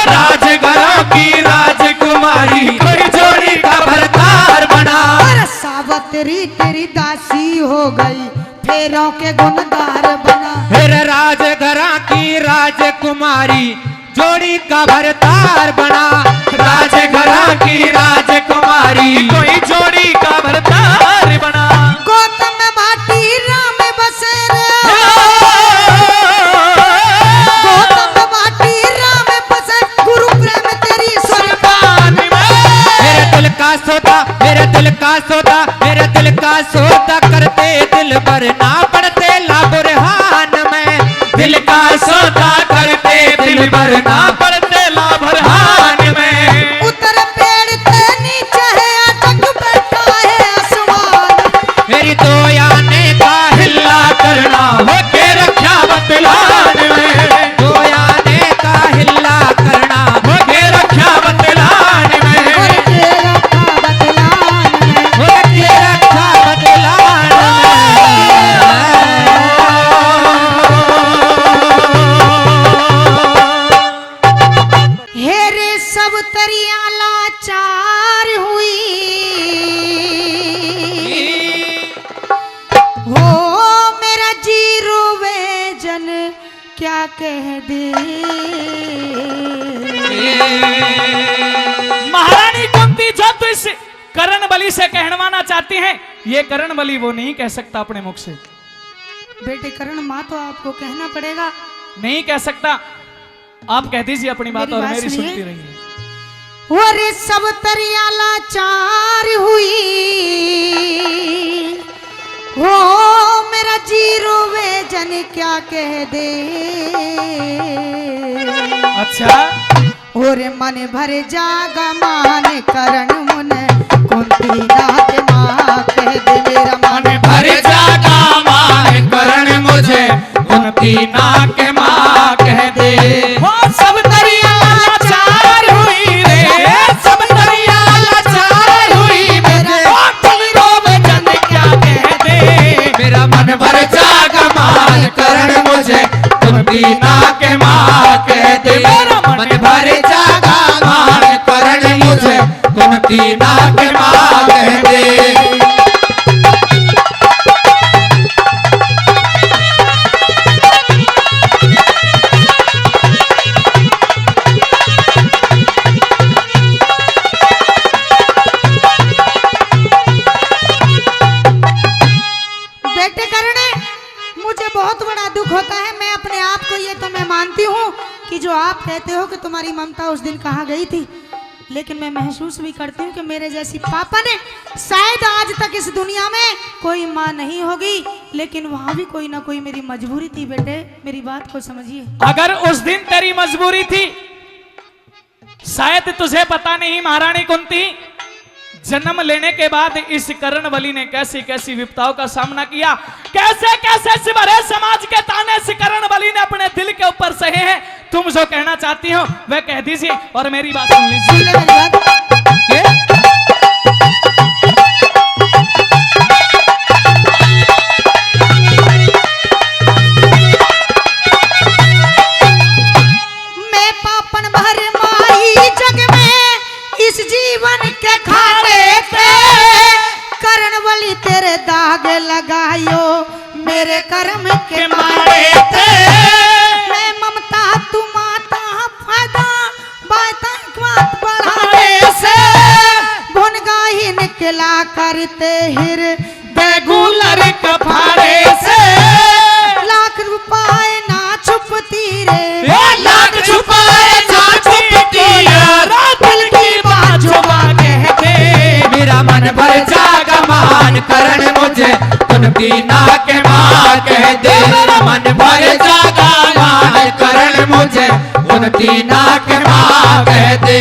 राज घरों की राजकुमारी, कोई जोड़ी का भरतार बना। और सावत्री तेरी दासी हो गई, फेरों के गुनगार बना। फिर राज घरा की राजकुमारी, जोड़ी का भरतार बना। राज घरों की राजकुमारी, कोई जोड़ी का भरतार बना। गौतम में भाटी राम बसेरा, गौतम में भाटी राम बसे, गुरु प्रेम तेरी सुल्तान में। मेरे दिल का सौदा, मेरे दिल का सौदा, मेरे दिल का सौदा करते दिल भर ना पड़ते ला बुरहान में। दिल का सौदा करते दिल भर ना पड़ते ला बुरहान में। उतर पेड़ के नीचे है अटक बैठा है आसमान। मेरी तो याने का हिल्ला करना हो के रक्षा बतलान में। तो याने का हिल्ला करना हो के रक्षा बतलान में। और ये रखा बतलान में। हो के रक्षा बदलान हेरे सब तरिया लाचार हुई, हो मेरा जीरो वे जन क्या कह दे। महारानी कुंती जो तो इस करण बलि से कहवाना चाहती हैं, ये करण बलि वो नहीं कह सकता अपने मुख से। बेटे करण माँ तो आपको कहना पड़ेगा। नहीं कह सकता, आप कह दीजिए अपनी बात मेरी और बात मेरी सुनिए। सुनती रहिए। और सब तरिया लाचार हुई, हो मेरा जीरो वे जन क्या कह दे। अच्छा, और मन भर जागा मान करण मुन कुंती नाथ माँ कह दे। मेरा मन भर जागा मान करण मुझे कुंती नाक माँ कह दे। वो सब दरिया लाचार हुई रे, सब दरिया लाचार हुई मेरे। वो तुमरो वचन क्या कह दे। मेरा मन भर जागा मान करण मुझे कुंती नाक माँ कह दे। मेरा मन भर जागा मान करण मुझे कुंती नाक माँ कह दे। बेटे करणे, मुझे बहुत बड़ा दुख होता है। मैं अपने आप को ये तो मैं मानती हूँ कि जो आप कहते हो कि तुम्हारी ममता उस दिन कहाँ गई थी, लेकिन मैं महसूस भी करती हूँ कि मेरे जैसी पापा ने शायद आज तक इस दुनिया में कोई माँ नहीं होगी, लेकिन वहाँ भी कोई ना कोई मेरी मजबूरी थी। बेटे मेरी बात को समझिए। अगर उस दिन तेरी मजबूरी थी, शायद तुझे पता नहीं महारानी कुंती, जन्म लेने के बाद इस करण बलि ने कैसी कैसी विपदाओं का सामना किया, कैसे कैसे सिमरे समाज के ताने इस करण बलि ने अपने दिल के ऊपर सहे हैं। तुम जो कहना चाहती हो वह कह दीजिए और मेरी बात सुन लीजिए। सुन ले मेरी बात। मैं पापन भर माई जग में इस जीवन के खाने से, करण बलि तेरे दाग लगायो मेरे कर्म के मारे थे। मैं ममता तू माता फायदा बाता बात बढ़ाने से, भुन गाही निकला करते हिर बेगुलर कफारे से। लाख रुपए ना छुपती रे, लाख छुपाए ना छुपती दिल की बात छुपा कह दे। मेरा मन भर जागा मान करण मुझे कुंती नाक माँ कह दे। मेरा मन भर जागा मान करण मुझे कुंती नाक माँ कह दे।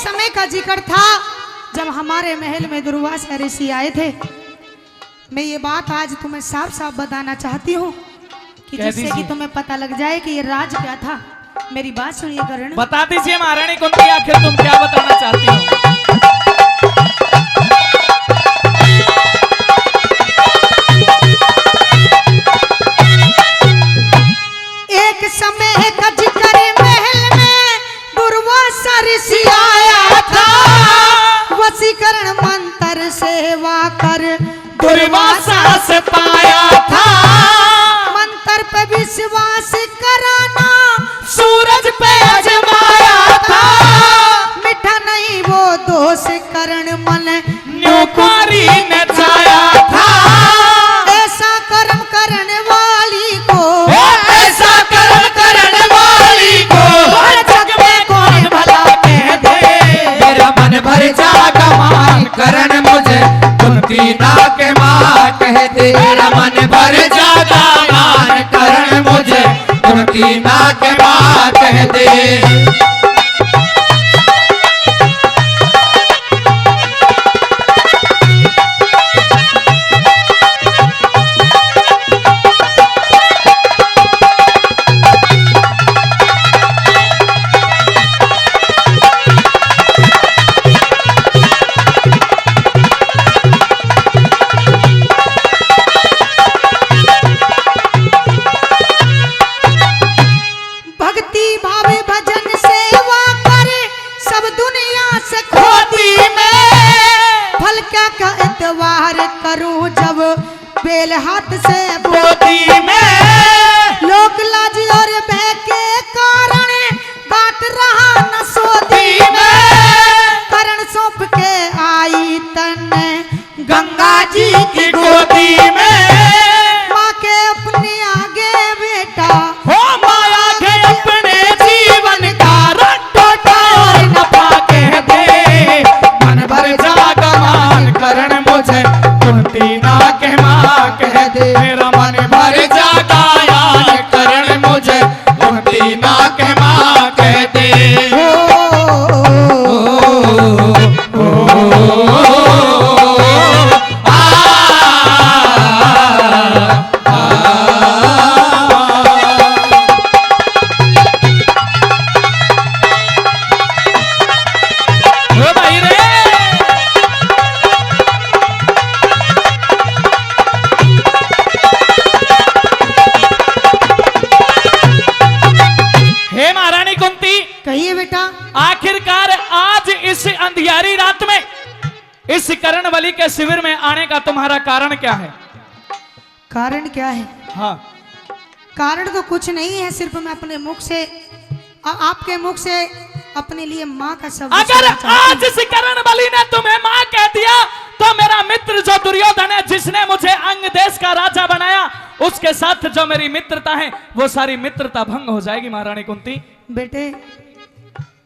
समय का जिक्र था जब हमारे महल में दुर्वासा ऋषि आए थे। मैं ये बात आज तुम्हें साफ साफ बताना चाहती हूँ कि जिससे कि तुम्हें पता लग जाए कि ये राज क्या था। मेरी बात सुनिए करण। बता दीजिए महारानी कुंती, आखिर तुम क्या बताना चाहती हो? एक समय का जिक्र महल में दुर्वासा ऋषि आया था, वशीकरण मंत्र सेवा कर दुर्वासा से पाया था, मंत्र पे विश्वास कराना सूरज पे अजमाया था, मिठा नहीं वो दोष करण मन न्यूकारी ने जाया था, ऐसा कर्म करने वाली को, ऐसा कर्म करने वाली को हर जग में कौन भला कह दे। मेरा मन भर जागा मान करण मुझे कुंती ना के मां कह दे, मेरा मन भर जागा मान करण मुझे कुंती ना के मां कह दे। भक्ति भावे भजन सेवा करे सब दुनिया से खोती में, फल क्या का इतवार करूं जब बेल हाथ से गोदी में लोक लाज और भय के कारण बात रहा न सोती में, करण सौंप के आई तन गंगा जी की गोदी में माँ के अपने आगे बेटा हो माया के अपने जीवन का रटोटा और नफा कह दे, मन भर जागा मान करण मुझे कुंती ना के मां कह दे, मेरा मन भर जागा यार करण मुझे कुंती ना के मां कह दे। ओ भाई रे हे महारानी कुंती, कहिए बेटा। आखिरकार आज इस अंधियारी रात में इस कर्णबली के शिविर में आने का तुम्हारा कारण क्या है? कारण क्या है? हाँ कारण तो कुछ नहीं है, सिर्फ मैं अपने मुख से आपके मुख से अपने लिए माँ का शब्द अगर सुनना चाहती हूँ। आज इस कर्णबली ने तुम्हें माँ कह दिया तो मेरा मित्र जो दुर्योधन है, जिसने मुझे अंग देश का राजा बनाया, उसके साथ जो मेरी मित्रता है वो सारी मित्रता भंग हो जाएगी महारानी कुंती। बेटे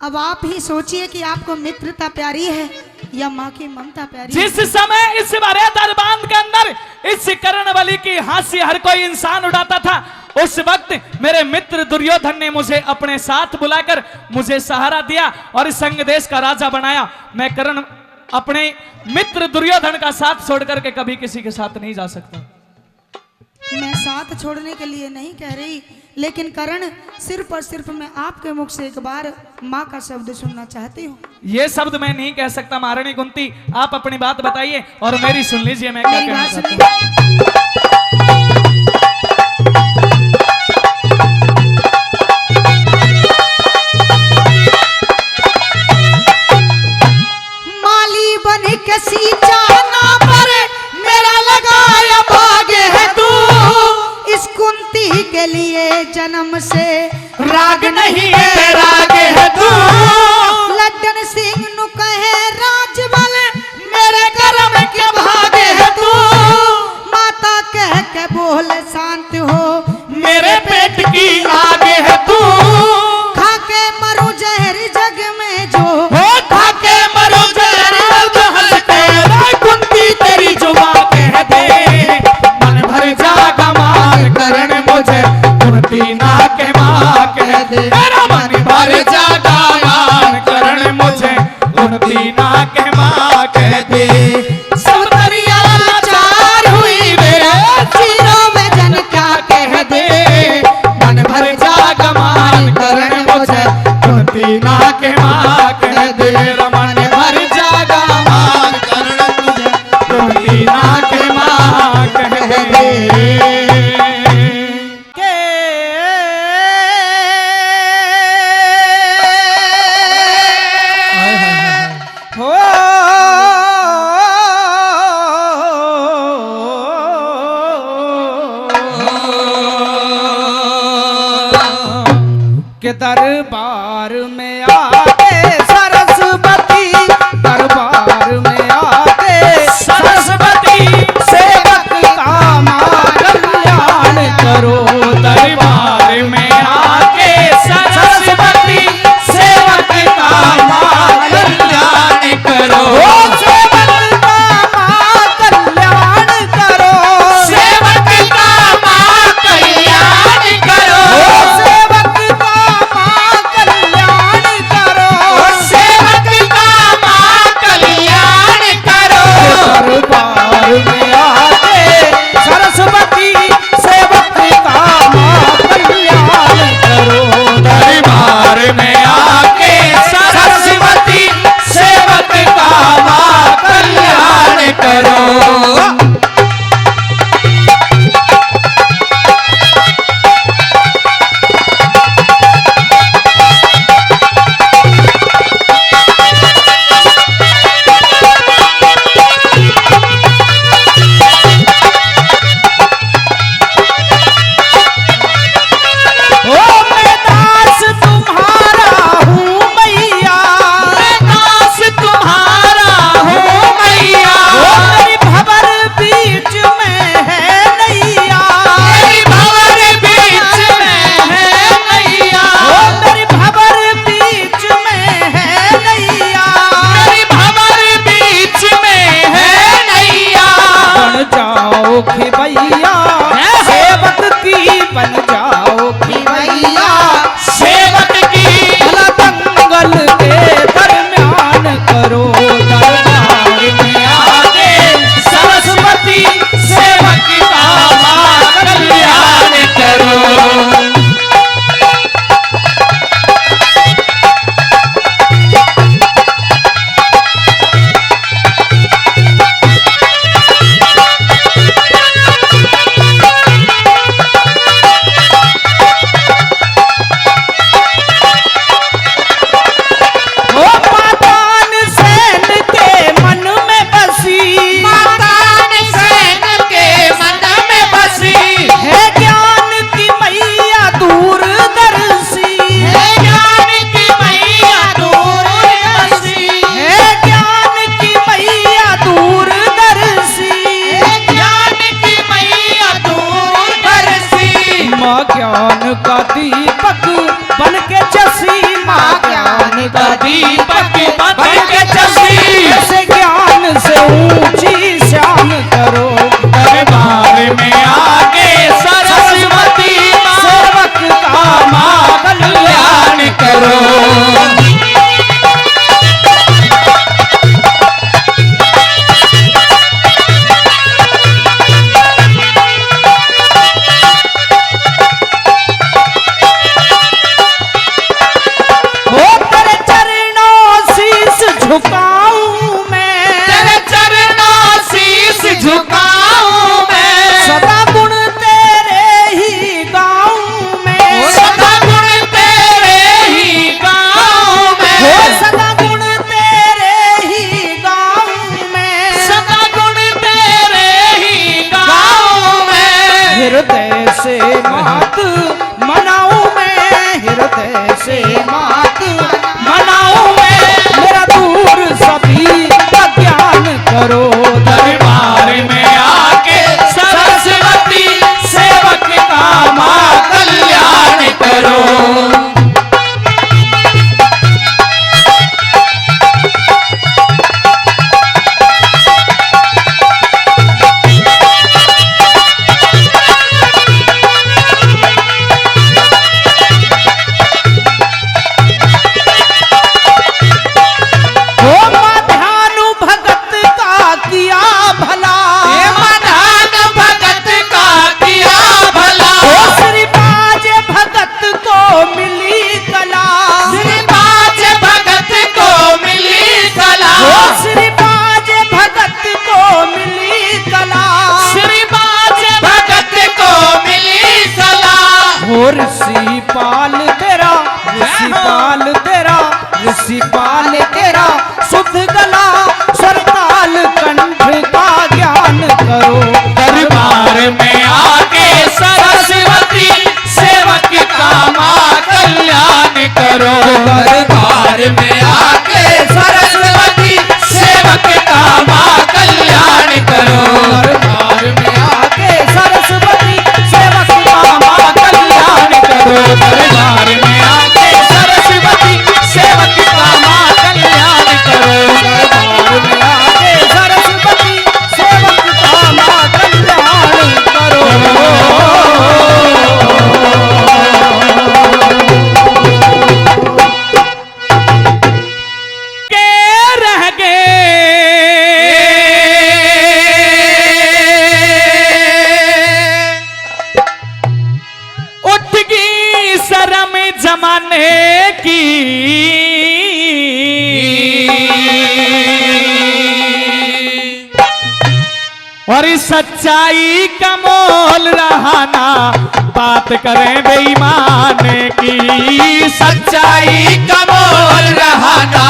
अब आप ही सोचिए कि आपको मित्रता प्यारी है या माँ की ममता प्यारी है। जिस समय इस बड़े दरबार के अंदर इस कर्णबली की हंसी हर कोई इंसान उड़ाता था, उस वक्त मेरे मित्र दुर्योधन ने मुझे अपने साथ बुलाकर मुझे सहारा दिया और इस संग देश का राजा बनाया। मैं कर्ण अपने मित्र दुर्योधन का साथ छोड़ करके कभी किसी के साथ नहीं जा सकता। मैं साथ छोड़ने के लिए नहीं कह रही, लेकिन करण सिर्फ और सिर्फ मैं आपके मुख से एक बार माँ का शब्द सुनना चाहती हूँ। ये शब्द मैं नहीं कह सकता महारानी कुंती, आप अपनी बात बताइए और मेरी सुन लीजिए मैं क्या मेरी कहना बात चाहता सुनिए। माली बन के सींचाना पर मेरा लगाया भाग्य है तू, इस कुंती के लिए जन्म से राग नहीं है राग है तू, लड्डन सिंह नु कहे राजबल मेरे कर्म के भागे है तू, माता कह के बोल शांत हो मेरे पेट की आगे है तू, खा के मरू जहर जग में जो हो खा के मरो जहर हंसते कुंती तेरी जुबां कह दे, मन भर जागा मान करण मुझे कुंती ना के मां कह दे, मेरा मन भर जागा मान करण मुझे ना के माँ कह दे रमन भर जागा माँ चरण तुझे रोटी ना के माँ कह दे के दरबार में आके सरस्वती, दरबार में आके सरस्वती, सेवक का मां कल्याण करो। दरबार में आके सरस्वती सेवक का मां कल्याण करो। सेवक का मां कल्याण करो। सेवक का मां कल्याण करो। सेवक का मां कल्याण करो। सेवक का मां कल्याण करो। दरबार में आके सरस्वती, सेवक का मां कल्याण करो। दरबार में आके सरस्वती सेवक का मां कल्याण करो। कि भैया सेवक की बन जाओ कि भैया सेवक की भला दंगल के दरमियान करो। दरबार में आके सरस्वती सेवक का मां कल्याण करो। ज्ञान का दीपक बन के जसी, माँ ज्ञान का दीपक बन के जसी, ऐसे ज्ञान से ऊंची शान करो। दरबार में आके सरस्वती सेवक का मां कल्याण करो। झुकाऊं मैं तेरे चरणों शीश झुकाऊं मैं। सदा गुण तेरे ही गाऊं मैं। सदा गुण तेरे ही गाऊं मैं। सदा गुण तेरे ही गाऊं मैं। सदा गुण तेरे ही गाऊं मैं। हृदय से मात मनाऊं मैं। हृदय से मात मनाऊं मैं। मेरा दूर सभी का ज्ञान करो। दरबार में आके सरस्वती सेवक का मां कल्याण करो। ध्यान ऋषिपाल तेरा शुद्ध गला सरताल कंठ का ज्ञान करो। दरबार में आके सरस्वती सेवक का मां कल्याण करो। दरबार में आके सरस्वती सेवक का मां कल्याण करो। दरबार में आके सरस्वती सेवक का मां कल्याण करो। दरबार में आके सरस्वती सेवक का मां कल्याण करो। दरबार में आके सरस्वती सेवक का मां कल्याण करो। के रह गए उठ गई शर्म जमाने की। और इस सच्चाई का मोल रहा ना बात करें बेईमान की। सच्चाई का मोल रहा ना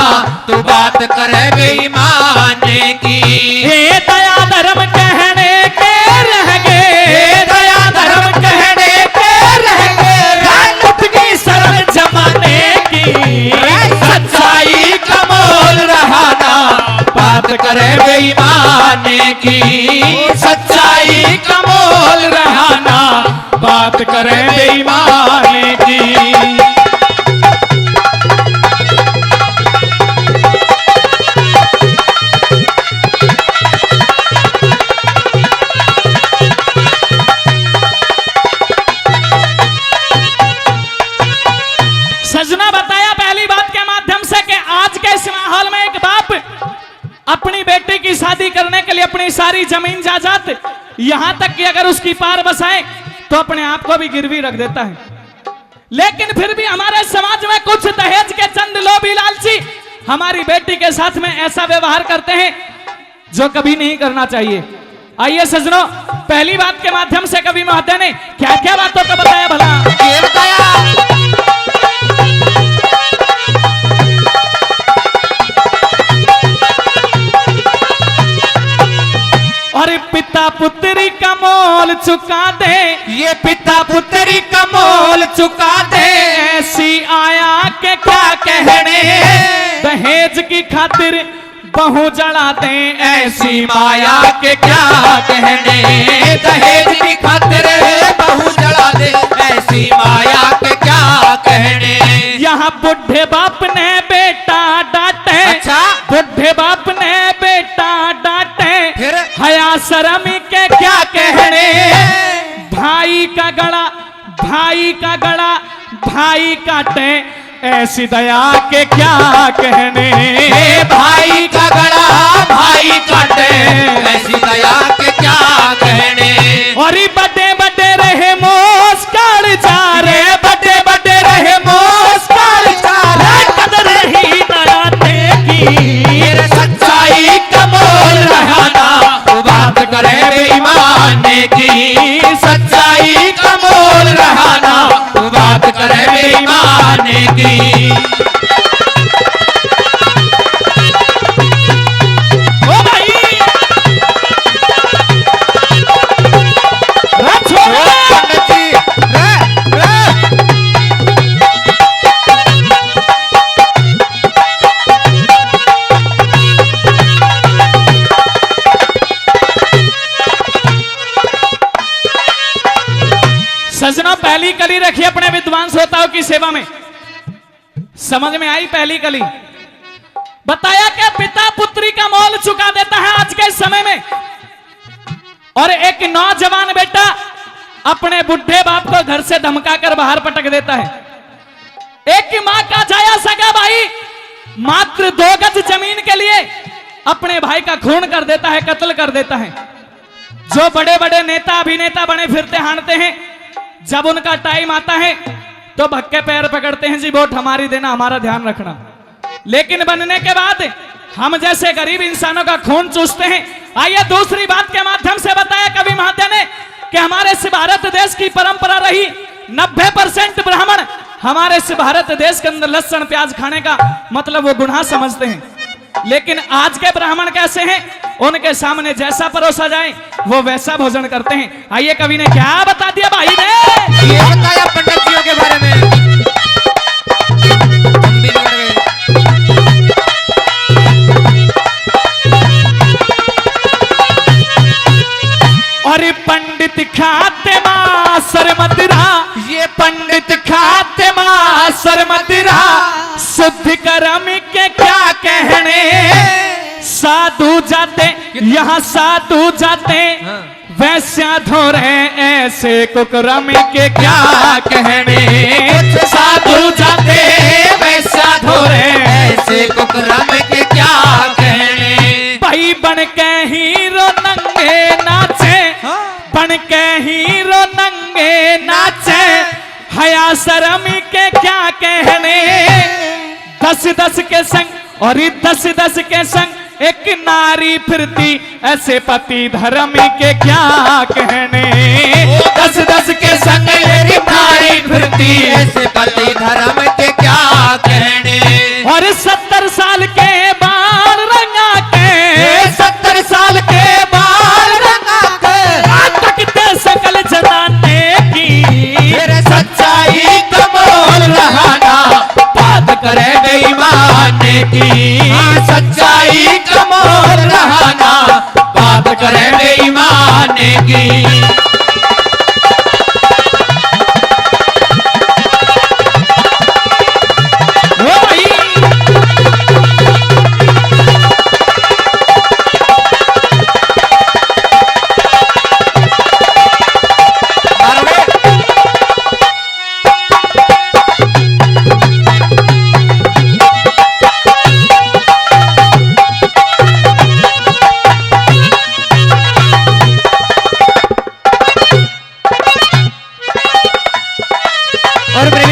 तू बात करे बेईमान की। हे दया धर्म कहने के रह गए। दया धर्म कहने के रह गए। उठ गई शर्म जमाने की। सच्चाई का मोल रहा ना बात करे बेईमान की। सच्चाई का मोल रहा ना बात करें बेईमान की। सजना बताया पहली बात के माध्यम से कि आज के इस माहौल में एक बाप अपनी बेटी की शादी करने के लिए अपनी सारी जमीन जायदाद यहां तक कि अगर उसकी पार बसाए तो अपने आप को भी गिरवी रख देता है। लेकिन फिर भी हमारे समाज में कुछ दहेज के चंद लोभी लालची हमारी बेटी के साथ में ऐसा व्यवहार करते हैं जो कभी नहीं करना चाहिए। आइए सजनों, पहली बात के माध्यम से कवि महोदय ने क्या क्या बातों को बताया भला। ये बताया और पिता पुत्री का मोल चुका दे। ये पिता पुत्री का मोल चुका दे। ऐसी आया के क्या कहने दहेज की खातिर बहू जड़ा दे। ऐसी माया के क्या कहने दहेज की खातिर बहू जला दे। ऐसी माया के क्या कहने। यहाँ बुढ़े बाप ने बेटा डांटे। अच्छा। बुढ़े बाप ने बेटा डांटे। फिर हया शर्म के क्या कहने। भाई का गड़ा भाई काटे। ऐसी दया के क्या कहने। भाई का गड़ा भाई काटे। ऐसी दया के क्या कहने। और बड़े बड़े रहे मोस काल जा रे। बड़े बड़े रहे मोस काल जा रे। कदर ही दयाते की। सच्चाई का मोल रहा ना बात करे बेईमान की। सच्चाई का मोल रहा ना बात करे बेईमान की। ओ भाई सजना पहली कली रखी अपने विद्वान श्रोताओं की सेवा में। समझ में आई पहली कली। बताया कि पिता पुत्री का मोल चुका देता है आज के समय में। और एक नौजवान बेटा अपने बुढ़े बाप को घर से धमकाकर बाहर पटक देता है। एक मां का जाया सगा भाई मात्र 2 गज जमीन के लिए अपने भाई का खून कर देता है, कत्ल कर देता है। जो बड़े बड़े नेता अभिनेता बने फिरते हांडते हैं, जब उनका टाइम आता है तो भक्के पैर पकड़ते हैं, जी वोट हमारी देना, हमारा ध्यान रखना। लेकिन बनने के बाद हम जैसे गरीब इंसानों का खून चूसते हैं। आइए दूसरी बात के माध्यम से बताया कवि महोदय ने कि हमारे इस भारत देश की परंपरा रही 90% ब्राह्मण हमारे इस भारत देश के अंदर लहसुन प्याज खाने का मतलब वो गुनाह समझते हैं, लेकिन आज के ब्राह्मण कैसे हैं, उनके सामने जैसा परोसा जाए वो वैसा भोजन करते हैं। आइए कवि ने क्या बता दिया भाई ने, ये बताया पंडित जियों के बारे में। हम भी बिगड़ गए। और पंडित खाते मासर मदिरा, ये पंडित खाते मासर मदिरा, शुद्ध कर्म के क्या कहने, साधु जाते यहाँ साधु जाते वैश्या धो रहे ऐसे कुकर्म के क्या कहने, साधु जाते वैश्या धो रहे ऐसे कुकर्म के क्या कहने। भाई बन के हीरो नंगे नाचे, बन के हीरो नंगे नाचे, हया शर्म के क्या कहने, 10-10 के संग और 10-10 के संग एक नारी फिरती ऐसे पति धर्म के क्या कहने, 10-10 के संग एक नारी फिरती ऐसे पति धर्म के क्या कहने। और 70 साल के बाल रंगा के, 70 साल के बाल रंगा के, तकते सकल जनाने की, मेरे सच्चाई कमोल रहाना, बात करे बेईमाने की, सच्चाई कमोल रहाना, बात करे बेईमाने की।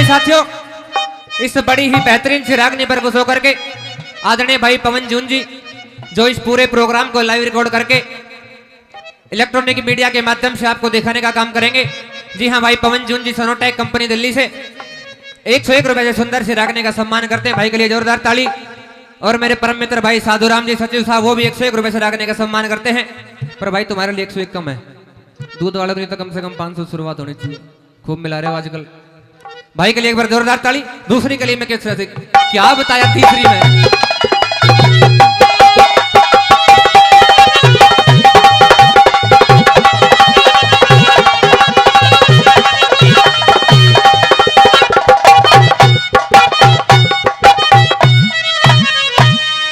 साथियों, इस बड़ी ही बेहतरीन चिरागनी पर खुश होकर के आदरणीय भाई पवन जून जी जो इस पूरे प्रोग्राम को लाइव रिकॉर्ड करके इलेक्ट्रॉनिक मीडिया के माध्यम से आपको दिखाने का काम करेंगे। जी हाँ, भाई पवन जून जी सोनोटेक कंपनी दिल्ली से 101 रुपए से सुंदर चिरागनी का सम्मान करते हैं। भाई के लिए जोरदार ताली। और मेरे परम मित्र भाई साधुराम जी सचिव साहब, वो भी 101 रुपए से चिरागनी का सम्मान करते हैं। पर भाई तुम्हारे लिए 101 कम है, दूध वाले को तो कम से कम 500 शुरुआत होनी चाहिए। खूब मिला रहे हो आजकल। भाई के लिए एक बार जोरदार ताली। दूसरी के लिए मैं किस तरह से क्या बताया, तीसरी में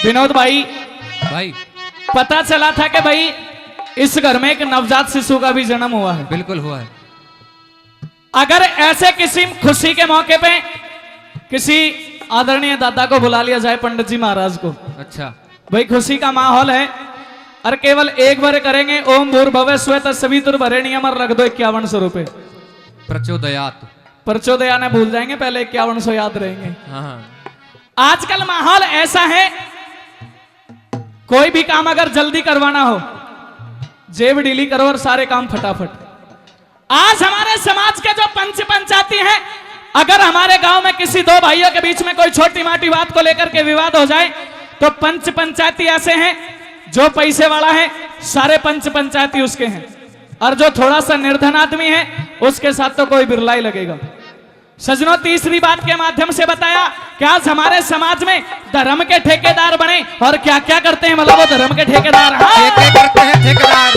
विनोद भाई पता चला था कि भाई इस घर में एक नवजात शिशु का भी जन्म हुआ है। बिल्कुल हुआ है। अगर ऐसे किसी खुशी के मौके पे किसी आदरणीय दादा को बुला लिया जाए, पंडित जी महाराज को, अच्छा भाई खुशी का माहौल है, और केवल एक बार करेंगे ओम भूर्भुवः स्वः सवितुर्वरेण्यम, रख दो 5100 रुपए। प्रचोदयात, प्रचोदया ने भूल जाएंगे, पहले 5100 याद रहेंगे। हाँ। आजकल माहौल ऐसा है, कोई भी काम अगर जल्दी करवाना हो, जेब ढीली करो और सारे काम फटाफट। आज हमारे समाज के जो पंच पंचायती हैं, अगर हमारे गांव में किसी दो भाइयों के बीच में कोई छोटी मोटी बात को लेकर के विवाद हो जाए, तो पंच पंचायती ऐसे हैं, जो पैसे वाला है सारे पंच पंचायती उसके हैं, और जो थोड़ा सा निर्धन आदमी है उसके साथ तो कोई बिरला ही लगेगा। सजनों, तीसरी बात के माध्यम से बताया कि आज हमारे समाज में धर्म के ठेकेदार बने, और क्या क्या करते हैं, मतलब वो धर्म के ठेकेदार। हाँ, करते हैं ठेकेदार।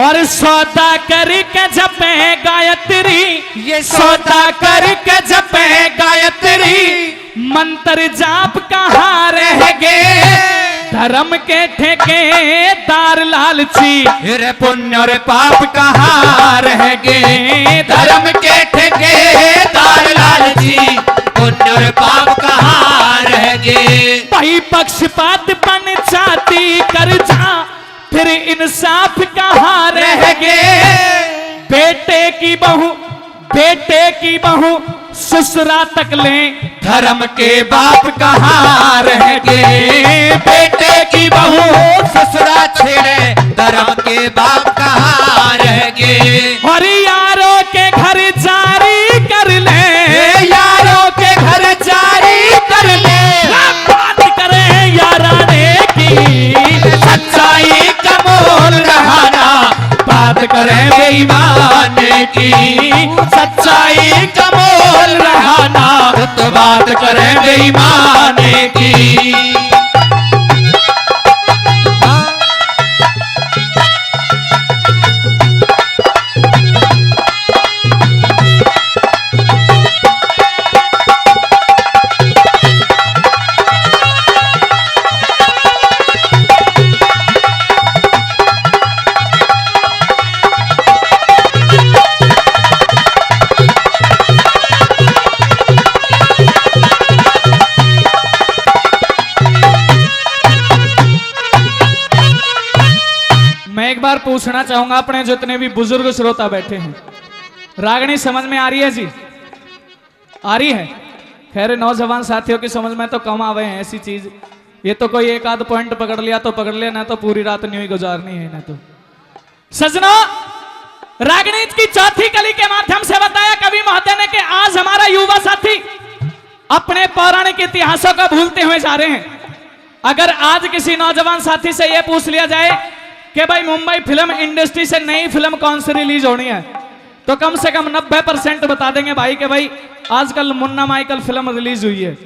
और सौदा करके जपे गायत्री, ये सौदा करके जपे गायत्री, मंत्र जाप कहाँ रह गए, धर्म के ठेकेदार लालची, रे पुण्य और पाप कहाँ रह गए, धर्म के ठेकेदार लालची, पुण्य और पाप कहाँ रह गए। भाई पक्षपात पंचायती कर जा, फिर इंसाफ कहाँ रह गए, बेटे की बहू ससुरा तक ले धर्म के बाप कहाँ रह गए। बेटे की बहू ससुरा छेड़े धर्म के बाप कहाँ रह गए। और यारों के घर जारी कर ले, यारों के घर जारी कर ले। बात करें याराने की सच्चाई का मोल रहाना, बात करें बेईमान की सच्चाई का मोल रहाना, तो बात करें बेईमान की। मैं एक बार पूछना चाहूंगा अपने जितने भी बुजुर्ग श्रोता बैठे हैं, रागनी समझ में आ रही है जी? आ रही है? खैर नौजवान साथियों की समझ में तो कम आवे हैं ऐसी चीज। ये तो कोई एक आध पॉइंट पकड़ लिया तो पकड़ लिया, ना तो पूरी रात न्यू ही गुजारनी है। ना तो सजनों, रागनी की चौथी कली के माध्यम से बताया कवि महोदय ने कि आज हमारा युवा साथी अपने पौराणिक इतिहासों को भूलते हुए जा रहे हैं। अगर आज किसी नौजवान साथी से यह पूछ लिया जाए कि भाई मुंबई फिल्म इंडस्ट्री से नई फिल्म कौन सी रिलीज होनी है, तो कम से कम 90% बता देंगे भाई कि भाई आजकल मुन्ना माइकल फिल्म रिलीज हुई है।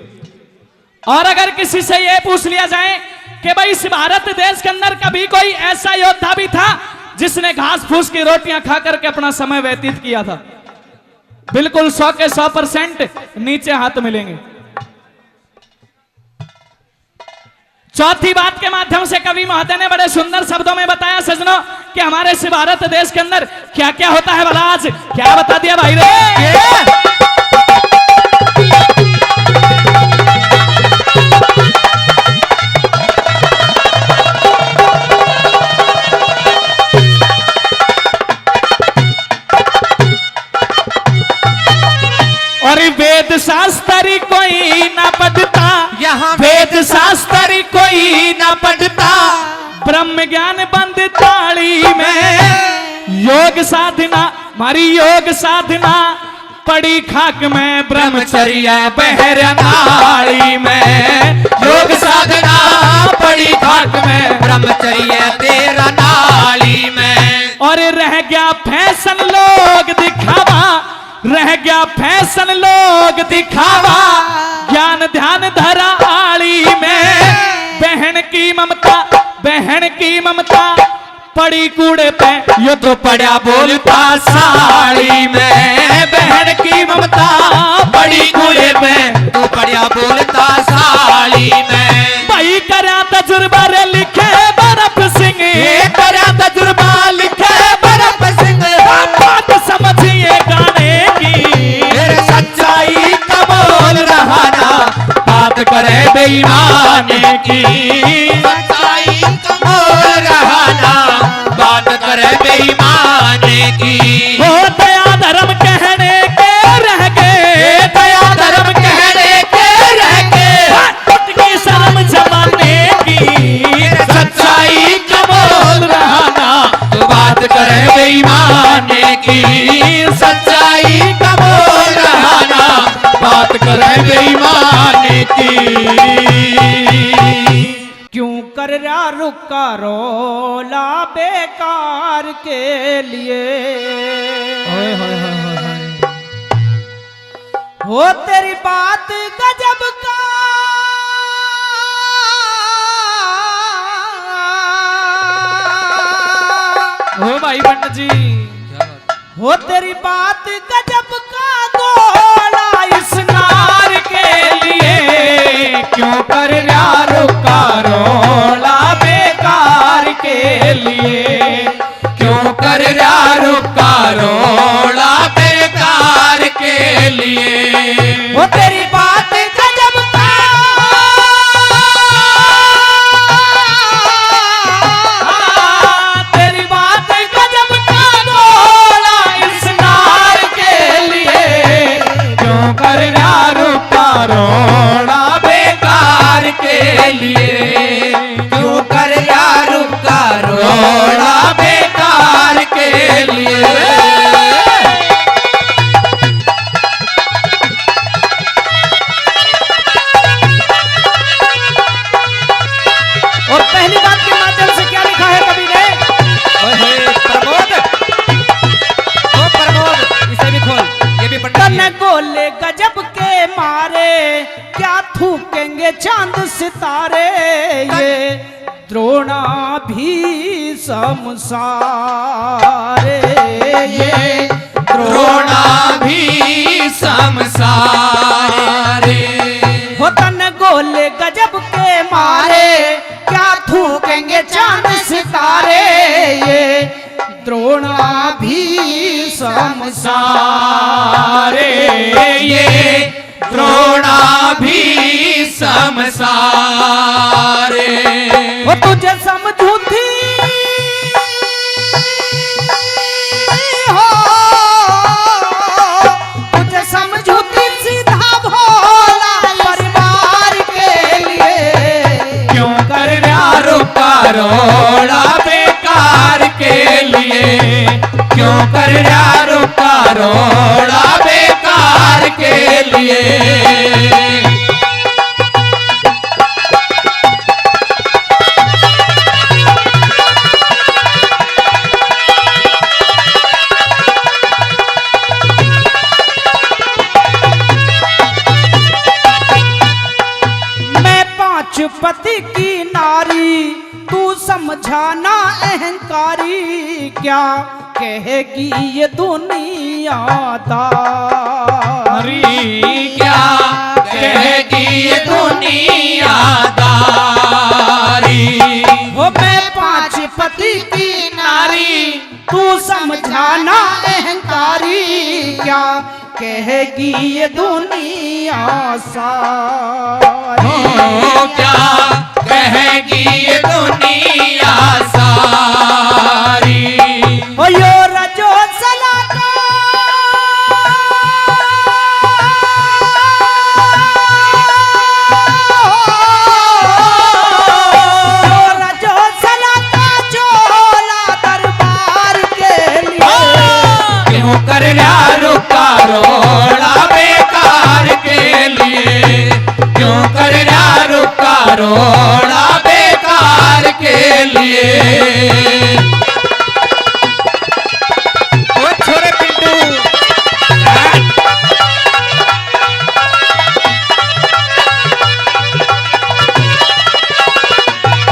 और अगर किसी से यह पूछ लिया जाए कि भाई इस भारत देश के अंदर कभी कोई ऐसा योद्धा भी था जिसने घास फूस की रोटियां खा करके अपना समय व्यतीत किया था, बिल्कुल 100 के 100% नीचे हाथ मिलेंगे। चौथी बात के माध्यम से कवि महोदय ने बड़े सुंदर शब्दों में बताया सजनों कि हमारे इस भारत देश के अंदर क्या क्या होता है। भला आज क्या बता दिया भाई रे? और वेद शास्त्री कोई ना पढ़ता, यहाँ वेद शास्त्री कोई ना पढ़ता, ब्रह्म ज्ञान बंद ताली में, योग साधना मारी योग साधना पड़ी खाक में, ब्रह्मचर्या बहर नाली में, योग साधना पड़ी खाक में, ब्रह्मचर्य तेरा नाली में। और रह गया फैशन लोग दिखावा, रह गया फैशन लोग दिखावा, ज्ञान ध्यान धरा आली में, बहन की ममता, बहन की ममता पड़ी कूड़े पे, यो तो पड़ा बोलता साड़ी में, बहन की ममता पड़ी कूड़े पे, तू बढ़िया बोलता साली में। भाई करा तजुर्बा रे लिखे बर्फ सिंह, तेरा तजुर्बा लिखे बर्फ सिंह, बात समझिए गाने की, तेरे सच्चाई का बोल रहाना, बात करे बेईमाने की, सच्चाई का बोल रहाना, बात करे बेईमाने की। हो दया धर्म कहने के रह गए, दया धर्म कहने के रह गए, की शर्म जमाने की, सच्चाई का बोल रहाना, तो बात करे बेईमाने की, सच्चाई का बोल रहाना, बात करे बेईमाने की। क्यों कर रहा रुका रोला बेकार के लिए। हो तेरी बात गजब का हो भाई पंडित जी, हो तेरी बात गजब का गोला इस नार के लिए क्यों कर रहा रुका रोला बेकार के लिए, क्यों कर रहा रुका रोला बेकार के लिए। हो तेरी बात गजब का तेरी बात गजब का गोला इस नार के लिए, क्यों समसारे ये द्रोणा भी समसारे। हो तन गोले गजब के मारे क्या थूकेंगे चांद सितारे ये द्रोणा भी समसारे ये द्रोणा भी समसारे। वो तुझे समझू थी हो तुझे समझू थी सीधा भोला परिवार के लिए क्यों कर रहा रुका रोड़ा बेकार के लिए, क्यों कर रहा रुका रोड़ा बेकार के लिए। पति की नारी तू समझाना अहंकारी क्या कहेगी ये दुनियादारी, क्या कहेगी ये दुनियादारी। वो मैं 5 पति की नारी तू समझाना अहंकारी क्या कहेगी ये दुनिया सारी। क्या कहेगी ये दुनिया सारी। ओ यो रजो सलाका रजो सलाका चोला दरबार के लिए क्यों कर रहा रुका रोड़ा बेकार के लिए, क्यों कर रहा रुका रोड़ा बेकार के लिए। ओ छोरे पिंटू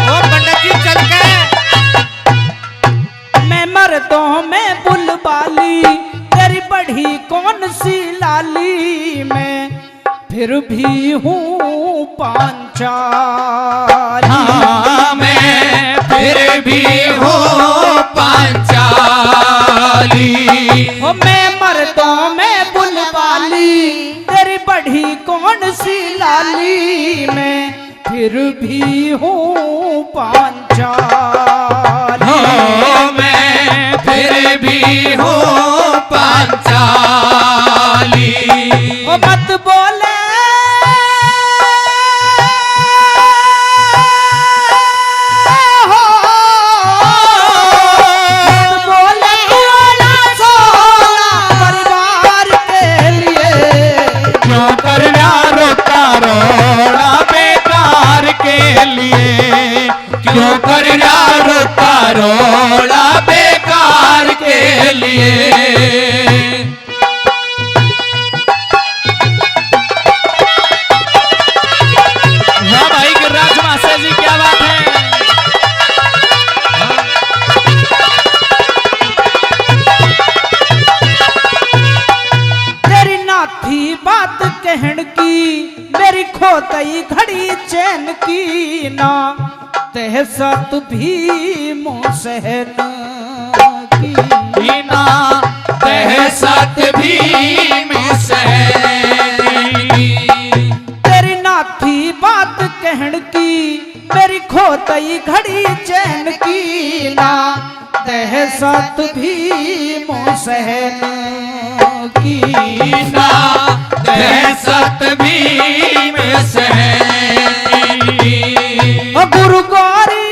ओ पंडित जी चल के। मैं मर्दों में बुलबाली तेरी बढ़ी कौन सी लाली मैं फिर भी हूँ पांचाली। मैं फिर भी हूँ पांचाली। ओ मैं मर्दों में बुलबाली तेरी बढ़ी कौन सी लाली मैं फिर भी हूँ पांचाली। मैं फिर भी हूँ पांचाली। ओ मत बोले रोड़ा बेकार के लिए, क्यों कर रहा रुका रोड़ा बेकार के लिए। हाँ भाई गिरिराज मास्टर जी क्या बात है। तेरी नाथी बात कहन की मेरी खोतई घड़ी चैन की ना तहसत भी मुँह सहन की ना तहसत भी तेरी नाथी बात कहन की मेरी खोतई घड़ी चैन की ना तहसत भी मुँह सहन की ना तहसत भी गुरु गौरी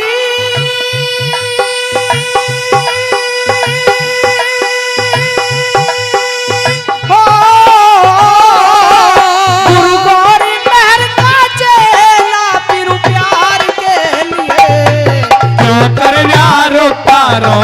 गुरु गौरी मेहर का चेला पिरु प्यार के लिए क्यों कर रुका रो